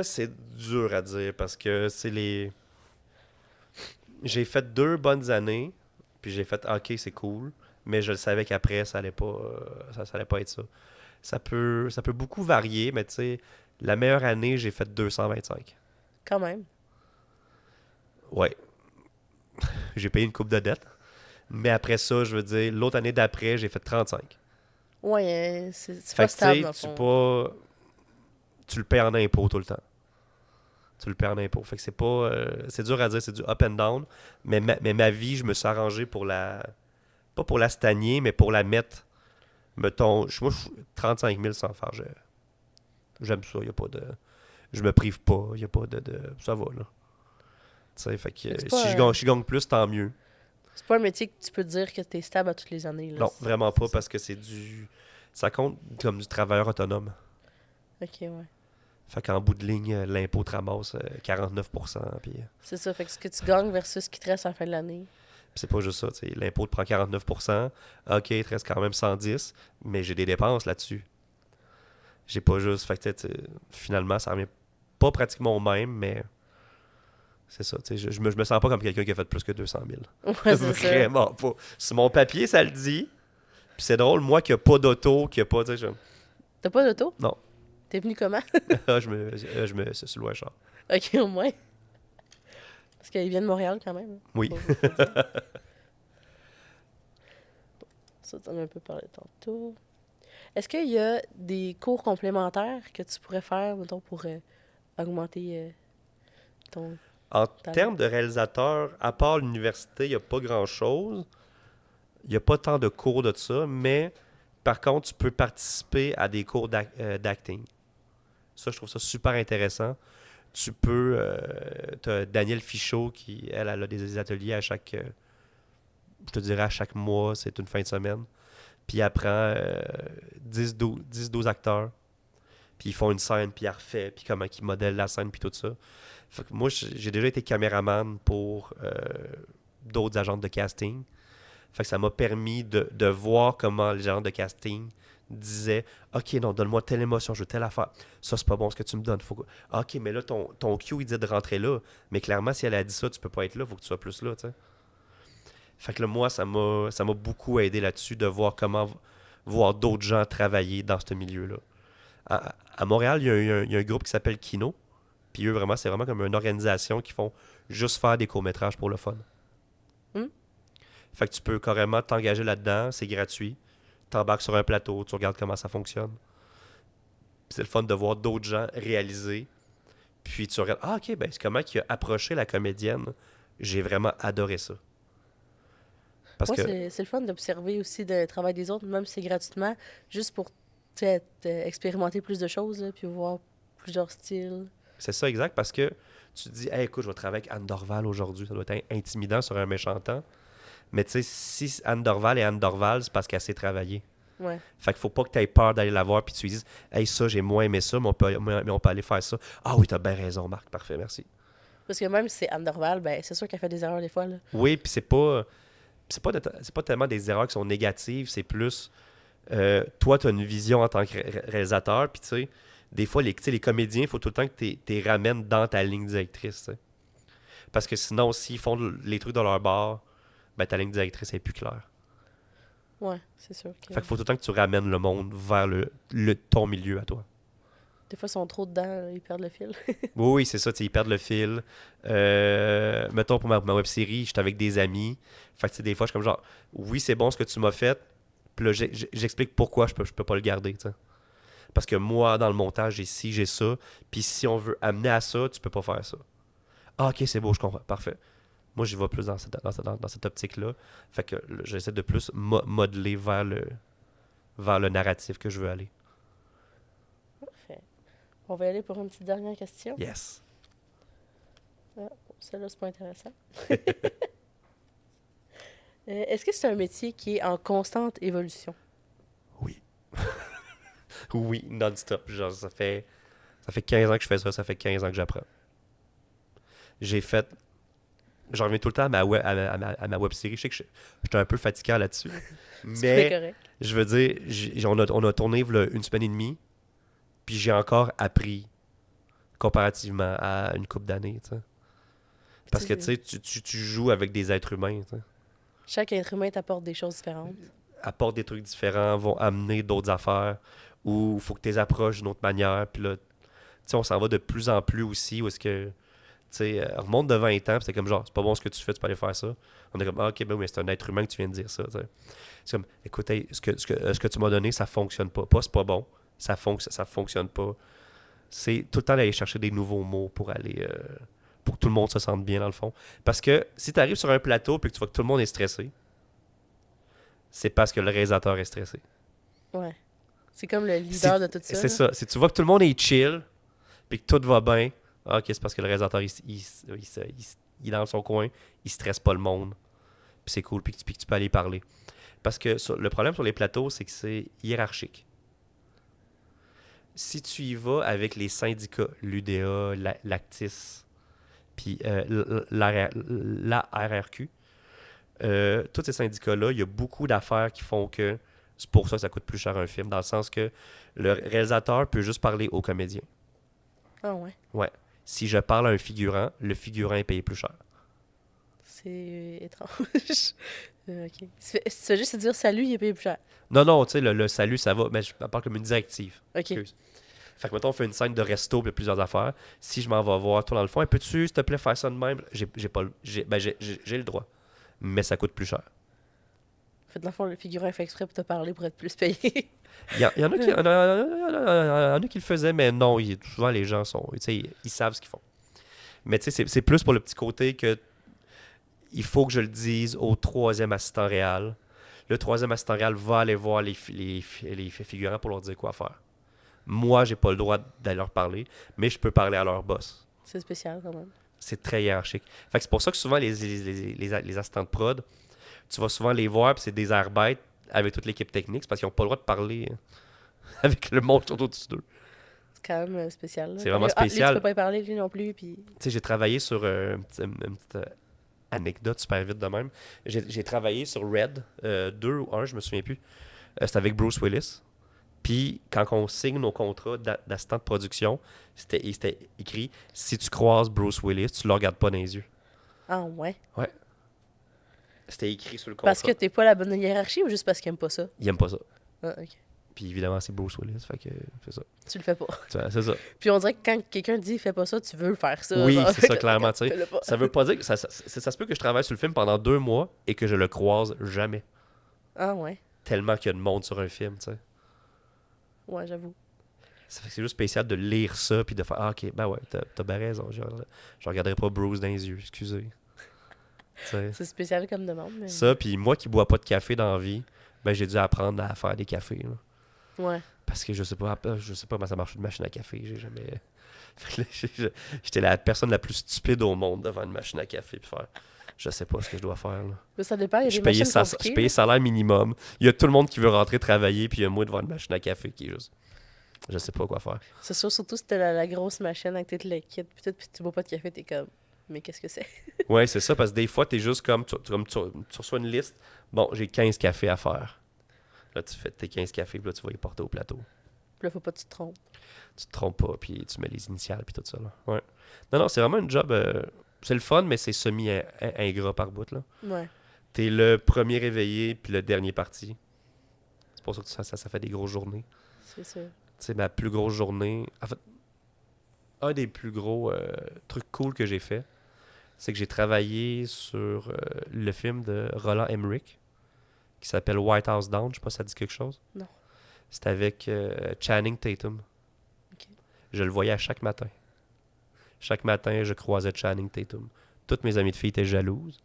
C'est dur à dire parce que c'est les... J'ai fait 2 bonnes années, puis j'ai fait OK, c'est cool, mais je le savais qu'après, ça allait pas, ça allait pas être ça. Ça peut beaucoup varier, mais tu sais, la meilleure année, j'ai fait 225. Quand même. Ouais. J'ai payé une coupe de dette. Mais après ça, je veux dire, l'autre année d'après, j'ai fait 35. Ouais, c'est Fait pas que tu stable, sais, dans le fond. tu le payes en impôts tout le temps. tu le perds en impôt. Fait que c'est pas... c'est dur à dire, c'est du up and down. Mais ma vie, je me suis arrangé pour la... Pas pour la stagner, mais pour la mettre... Mettons, moi, 35 000 sans faire. J'aime ça, il a pas de... Je me prive pas, il a pas de... Ça va, là. Tu sais, fait que si je gagne plus, tant mieux. C'est pas un métier que tu peux dire que t'es stable à toutes les années, là. Non, vraiment pas, parce que c'est du... Ça compte comme du travailleur autonome. OK, ouais. Fait qu'en bout de ligne, l'impôt te ramasse 49%. Puis C'est ça, fait que ce que tu gagnes versus ce qui te reste à la fin de l'année. c'est pas juste ça, tu sais. L'impôt te prend 49%. OK, il te reste quand même 110, mais j'ai des dépenses là-dessus. J'ai pas juste... Fait que finalement, ça revient pas pratiquement au même, mais c'est ça, tu sais. Je me sens pas comme quelqu'un qui a fait plus que 200 000. Ouais, c'est ça. Vraiment pas. Sur mon papier, ça le dit. Puis c'est drôle, moi qui a pas d'auto, qui a pas... Tu sais, T'as pas d'auto? Non. T'es venu comment? C'est sur le char. OK, au moins. Parce qu'il vient de Montréal, quand même. Oui. Faut dire. Ça, t'en as un peu parlé tantôt. Est-ce qu'il y a des cours complémentaires que tu pourrais faire, mettons, pour augmenter ton... En talent? termes de réalisateur, à part l'université, il n'y a pas grand-chose. Il n'y a pas tant de cours de ça, mais par contre, tu peux participer à des cours d'acting. Ça, je trouve ça super intéressant. Tu peux... t'as Danielle Fichot qui, elle a des ateliers à chaque... je te dirais à chaque mois, c'est une fin de semaine. Puis elle prend 10-12 acteurs. Puis ils font une scène, puis elle refait, puis comment ils modèlent la scène, puis tout ça. Fait que moi, j'ai déjà été caméraman pour d'autres agents de casting. Fait que ça m'a permis de voir comment les agents de casting disaient « OK, non, donne-moi telle émotion, je veux telle affaire. Ça, c'est pas bon ce que tu me donnes. OK, mais là, ton cue, il dit de rentrer là. Mais clairement, si elle a dit ça, tu peux pas être là, faut que tu sois plus là, tu sais. » Fait que là, moi, ça m'a beaucoup aidé là-dessus de voir comment voir d'autres gens travailler dans ce milieu-là. À Montréal, il y a un groupe qui s'appelle Kino. Puis eux, vraiment, c'est vraiment comme une organisation qui font juste faire des courts-métrages pour le fun. Fait que tu peux carrément t'engager là-dedans, c'est gratuit. T'embarques sur un plateau, tu regardes comment ça fonctionne. Puis c'est le fun de voir d'autres gens réaliser. Puis tu regardes, ah ok, ben c'est comment qu'il a approché la comédienne. J'ai vraiment adoré ça. Parce Moi, que c'est le fun d'observer aussi le travail des autres, même si c'est gratuitement, juste pour tu sais, expérimenter plus de choses, là, puis voir plusieurs styles. c'est ça exact, parce que tu te dis, hey, écoute, je vais travailler avec Anne Dorval aujourd'hui. Ça doit être intimidant sur un méchant temps. Mais tu sais, si Anne Dorval est Anne Dorval, c'est parce qu'elle sait travailler. Ouais. Fait qu'il faut pas que tu aies peur d'aller la voir puis tu lui dises hey, ça, j'ai moins aimé ça, mais on peut aller faire ça. Ah oui, t'as bien raison, Marc. Parfait, merci. Parce que même si c'est Anne Dorval, ben, c'est sûr qu'elle fait des erreurs des fois. Là. Oui, puis c'est pas tellement des erreurs qui sont négatives, c'est plus toi, tu as une vision en tant que réalisateur, puis tu sais, des fois, les comédiens, il faut tout le temps que tu les ramènes dans ta ligne directrice. T'sais. Parce que sinon, s'ils font les trucs dans leur bar, ben ta ligne directrice est plus claire. Ouais, c'est sûr. Que... Fait qu'il faut tout le temps que tu ramènes le monde vers ton milieu à toi. Des fois, ils sont trop dedans, ils perdent le fil. Oui, c'est ça, ils perdent le fil. Mettons, pour ma web-série, j'étais avec des amis. Fait que des fois, je suis comme genre, oui, c'est bon ce que tu m'as fait. Puis là, j'explique pourquoi je peux pas le garder, t'sais. Parce que moi, dans le montage, j'ai ci, j'ai ça. Puis si on veut amener à ça, tu peux pas faire ça. Ah, ok, c'est beau, je comprends. Parfait. Moi, j'y vais plus dans cette optique-là. Fait que j'essaie de plus modeler vers le narratif que je veux aller. Parfait. On va y aller pour une petite dernière question. Yes. Ah, celle-là, c'est pas intéressant. Est-ce que c'est un métier qui est en constante évolution? Oui. Oui, non-stop. Genre, ça fait 15 ans que je fais ça, ça fait 15 ans que j'apprends. J'en reviens tout le temps à ma web-série. Je sais que j'étais un peu fatiguant là-dessus. Mais correct. je veux dire, on a tourné là, une semaine et demie, puis j'ai encore appris comparativement à une couple d'années. T'sais. Parce que tu joues avec des êtres humains. T'sais. Chaque être humain t'apporte des choses différentes. Apportent des trucs différents, vont amener d'autres affaires, ou il faut que tu les approches d'une autre manière. Puis là, on s'en va de plus en plus aussi, où est-ce que on remonte de 20 ans, puis c'est comme genre, c'est pas bon ce que tu fais, tu peux aller faire ça. On est comme, ah, ok, ben oui, c'est un être humain que tu viens de dire ça. T'sais. C'est comme, écoute, hey, ce que tu m'as donné, ça fonctionne pas. Pas, c'est pas bon. Ça fonctionne pas. c'est tout le temps d'aller chercher des nouveaux mots pour aller... pour que tout le monde se sente bien, dans le fond. Parce que si tu arrives sur un plateau et que tu vois que tout le monde est stressé, c'est parce que le réalisateur est stressé. Ouais. C'est comme le leader de tout ça. C'est ça. Si tu vois que tout le monde est chill puis que tout va bien, ok, c'est parce que le réalisateur, il est dans son coin, il stresse pas le monde. Puis c'est cool, puis que tu peux aller parler. Parce que le problème sur les plateaux, c'est que c'est hiérarchique. Si tu y vas avec les syndicats, l'UDA, l'Actis, puis la RRQ, tous ces syndicats-là, il y a beaucoup d'affaires qui font que c'est pour ça que ça coûte plus cher un film, dans le sens que le réalisateur peut juste parler au comédien. Ah ouais. Ouais. Si je parle à un figurant, le figurant est payé plus cher. C'est étrange. OK. Si tu fais juste dire salut, il est payé plus cher. Non, tu sais, le salut, ça va, mais je parle comme une directive. OK. Excuse. Fait que, mettons, on fait une scène de resto, puis il y a plusieurs affaires. Si je m'en vais voir, toi, dans le fond, peux-tu, s'il te plaît, faire ça de même? J'ai le droit. Mais ça coûte plus cher. Fait dans le fond, le figurant fait exprès pour te parler pour être plus payé. Il y en a qui le faisaient, mais non, souvent, les gens ils savent ce qu'ils font. Mais tu sais, c'est plus pour le petit côté que il faut que je le dise au troisième assistant réel. Le troisième assistant réel va aller voir les figurants pour leur dire quoi faire. Moi, j'ai pas le droit d'aller leur parler, mais je peux parler à leur boss. C'est spécial quand même. C'est très hiérarchique. Fait que c'est pour ça que souvent, les assistants de prod, tu vas souvent les voir, puis c'est des airs bêtes avec toute l'équipe technique, c'est parce qu'ils n'ont pas le droit de parler avec le monde autour dessus d'eux. C'est quand même spécial. Là. C'est vraiment Lui, spécial. tu peux pas y parler, lui non plus. Puis... Tu sais, j'ai travaillé sur une petite anecdote super vite de même. J'ai travaillé sur Red 2 ou 1, je me souviens plus. C'était avec Bruce Willis. Puis, quand on signe nos contrats d'assistant de production, c'était écrit « Si tu croises Bruce Willis, tu le regardes pas dans les yeux. » Ah ouais? Ouais. C'était écrit sur le contrat. Parce que t'es pas la bonne hiérarchie ou juste parce qu'il aime pas ça? Il aime pas ça. Ah, OK. Puis évidemment, c'est Bruce Willis, fait que c'est ça. Tu le fais pas. C'est ça. Puis on dirait que quand quelqu'un dit « fais pas ça », tu veux le faire ça. Oui, genre. c'est ça, clairement, tu sais. Fais-le pas. Ça veut pas dire que ça se peut que je travaille sur le film pendant 2 mois et que je le croise jamais. Ah ouais? Tellement qu'il y a de monde sur un film, tu sais. Ouais, j'avoue. Ça fait que c'est juste spécial de lire ça puis de faire ah, ok, ben ouais, t'as bien raison. Je regarderai pas Bruce dans les yeux, excusez. T'sais. C'est spécial comme demande. Mais... Ça, puis moi qui bois pas de café dans la vie, ben j'ai dû apprendre à faire des cafés. Là. Ouais. Parce que je sais pas comment ça marche une machine à café. J'ai jamais. J'étais la personne la plus stupide au monde devant une machine à café puis faire. Je sais pas ce que je dois faire. Là. Mais ça dépend, il y a Je des machines je compliquées. payais salaire minimum. Il y a tout le monde qui veut rentrer travailler, puis il y a moi devant une machine à café qui est juste. Je sais pas quoi faire. C'est sûr, surtout si t'as la grosse machine avec tout le kit, puis tu bois pas de café, t'es comme, mais qu'est-ce que c'est? Ouais, c'est ça, parce que des fois, t'es juste comme, tu reçois une liste. Bon, j'ai 15 cafés à faire. Là, tu fais tes 15 cafés, puis là, tu vas les porter au plateau. Puis là, faut pas que tu te trompes. Tu te trompes pas, puis tu mets les initiales, puis tout ça. Là. Ouais. Non, c'est vraiment un job. C'est le fun, mais c'est semi-ingrat par bout. Là. Ouais. T'es le premier réveillé, puis le dernier parti. C'est pour ça que ça fait des grosses journées. C'est sûr. Tu sais, ma plus grosse journée. En fait, un des plus gros trucs cool que j'ai fait, c'est que j'ai travaillé sur le film de Roland Emmerich qui s'appelle White House Down. Je sais pas si ça dit quelque chose. Non. C'est avec Channing Tatum. Ok. Je le voyais à chaque matin. Chaque matin, je croisais Channing Tatum. Toutes mes amies de filles étaient jalouses.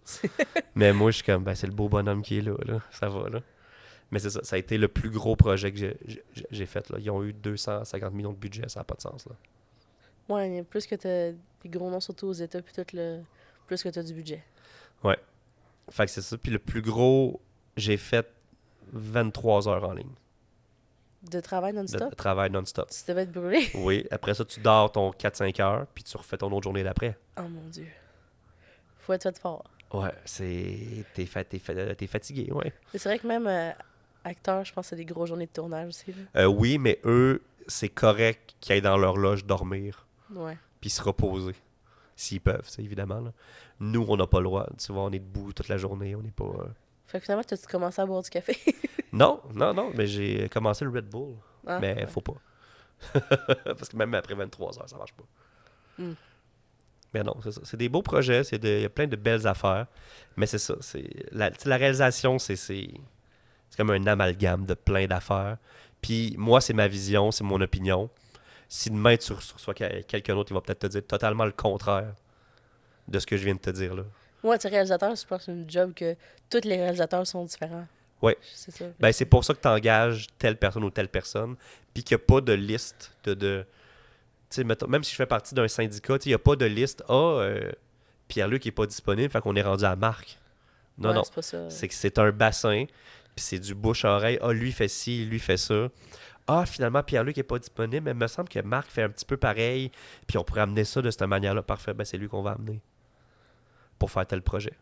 Mais moi, je suis comme, ben, c'est le beau bonhomme qui est là. Ça va, là. Mais c'est ça. Ça a été le plus gros projet que j'ai fait. Là. Ils ont eu 250 millions de budget. Ça n'a pas de sens. Là. Ouais, plus que t'as des gros noms, surtout aux États, puis plus que t'as du budget. Ouais. Fait que c'est ça. Puis le plus gros, j'ai fait 23 heures en ligne. De travail non-stop? De travail non-stop. Tu devais être brûlé? Oui. Après ça, tu dors ton 4-5 heures, puis tu refais ton autre journée d'après. Oh mon Dieu. Faut être fait fort. Ouais, t'es fatigué, ouais. Mais c'est vrai que même acteurs, je pense que c'est des grosses journées de tournage aussi. Là. Oui, mais eux, c'est correct qu'ils aillent dans leur loge dormir, Ouais. puis se reposer. S'ils peuvent, évidemment. Là. Nous, on n'a pas le droit. Tu vois, on est debout toute la journée, on n'est pas... Fait que finalement, t'as-tu commencé à boire du café? Non, mais j'ai commencé le Red Bull. Ah, Mais ouais. faut pas. Parce que même après 23 heures, ça marche pas. Mm. Mais non, c'est ça. C'est des beaux projets, il y a plein de belles affaires. Mais c'est ça. La réalisation, c'est comme un amalgame de plein d'affaires. Puis moi, c'est ma vision, c'est mon opinion. Si demain tu reçois quelqu'un d'autre, il va peut-être te dire totalement le contraire de ce que je viens de te dire là. Moi, tu es réalisateur, je pense que c'est une job que tous les réalisateurs sont différents. Ouais. C'est ça. Ben, c'est pour ça que tu engages telle personne ou telle personne, puis qu'il n'y a pas de liste de tu sais, même si je fais partie d'un syndicat, il n'y a pas de liste. Pierre-Luc n'est pas disponible, fait qu'on est rendu à Marc. Non, Ouais, non. c'est pas ça. C'est que c'est un bassin, puis c'est du bouche-oreille. Ah, lui fait ci, lui fait ça. Ah, finalement, Pierre-Luc n'est pas disponible, mais il me semble que Marc fait un petit peu pareil, puis on pourrait amener ça de cette manière-là. Parfait, ben c'est lui qu'on va amener pour faire tel projet.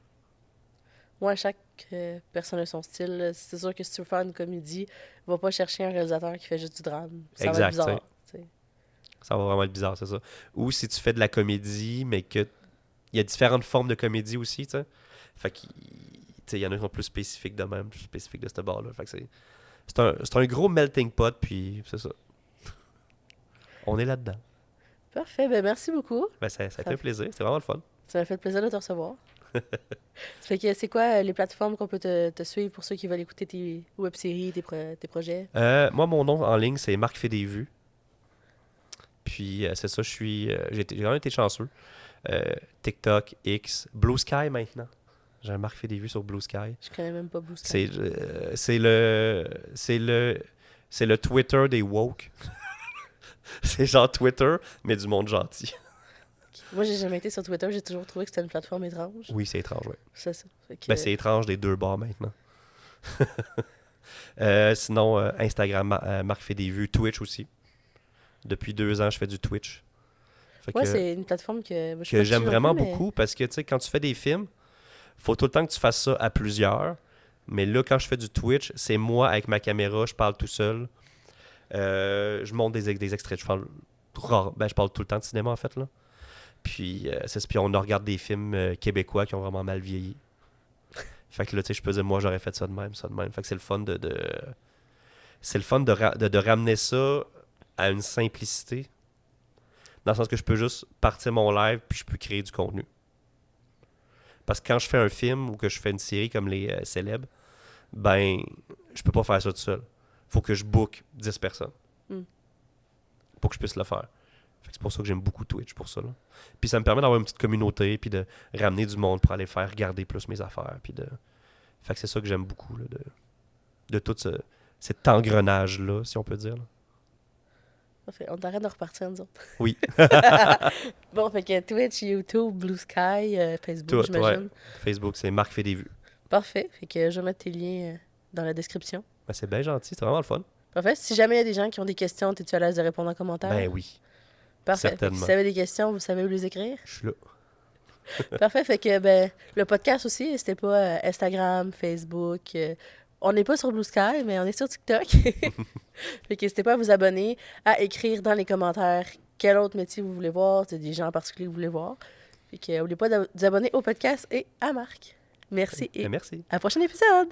Moi, chaque personne a son style. Là. C'est sûr que si tu veux faire une comédie, va pas chercher un réalisateur qui fait juste du drame. Ça va être Exact, bizarre. Tu sais. Ça va vraiment être bizarre, c'est ça. Ou si tu fais de la comédie, mais que il y a différentes formes de comédie aussi, tu sais. Fait qu'il il y en a qui sont plus spécifiques de même, plus spécifiques de ce bord-là. Fait que c'est un gros melting pot, puis c'est ça. On est là-dedans. Parfait, ben merci beaucoup. Ben, ça a été un plaisir, c'est vraiment le fun. Ça m'a fait plaisir de te recevoir. Ça fait que c'est quoi les plateformes qu'on peut te suivre pour ceux qui veulent écouter tes web-séries, tes projets? Moi, mon nom en ligne, c'est Marc fait des vues. Puis c'est ça, j'ai vraiment été chanceux. TikTok, X, Blue Sky maintenant. J'ai un Marc fait des vues sur Blue Sky. Je connais même pas Blue Sky. C'est le Twitter des woke. C'est genre Twitter, mais du monde gentil. Moi, j'ai jamais été sur Twitter. J'ai toujours trouvé que c'était une plateforme étrange. Oui, c'est étrange, oui. C'est ça. Fait que... Ben, c'est étrange des deux bords maintenant. Sinon, Instagram, Marc fait des vues. Twitch aussi. Depuis 2 ans, je fais du Twitch. Fait ouais, que, c'est une plateforme que j'aime vraiment beaucoup parce que, tu sais, quand tu fais des films, faut tout le temps que tu fasses ça à plusieurs. Mais là, quand je fais du Twitch, c'est moi avec ma caméra, je parle tout seul. Je monte des extraits. Je parle tout le temps de cinéma, en fait, là. Puis, puis on regarde des films québécois qui ont vraiment mal vieilli. Fait que là, tu sais, je peux dire, moi, j'aurais fait ça de même. Fait que c'est le fun c'est le fun de ramener ça à une simplicité. Dans le sens que je peux juste partir mon live puis je peux créer du contenu. Parce que quand je fais un film ou que je fais une série comme les célèbres, ben, je peux pas faire ça tout seul. Faut que je book 10 personnes. Pour que je puisse le faire. Fait que c'est pour ça que j'aime beaucoup Twitch, pour ça. Là. Puis ça me permet d'avoir une petite communauté puis de ramener du monde pour aller faire regarder plus mes affaires. Puis fait que c'est ça que j'aime beaucoup là, de tout cet engrenage-là, si on peut dire. Là. Parfait. On t'arrête de repartir, nous autres. Oui. Bon, fait que Twitch, YouTube, Blue Sky, Facebook, j'imagine. Ouais. Facebook, c'est Marc fait des vues. Parfait. Fait que je vais mettre tes liens dans la description. Ben, c'est bien gentil, c'est vraiment le fun. Parfait. Si jamais il y a des gens qui ont des questions, es-tu à l'aise de répondre en commentaire? Ben oui. Parfait. Certainement. Si vous avez des questions, vous savez où les écrire? Je suis là. Parfait. Fait que ben, le podcast aussi, c'était pas Instagram, Facebook. On n'est pas sur Blue Sky, mais on est sur TikTok. Fait que n'hésitez pas à vous abonner, à écrire dans les commentaires quel autre métier vous voulez voir, des gens en particulier que vous voulez voir. Fait que n'oubliez pas de vous abonner au podcast et à Marc. Merci et Merci. à un prochain épisode!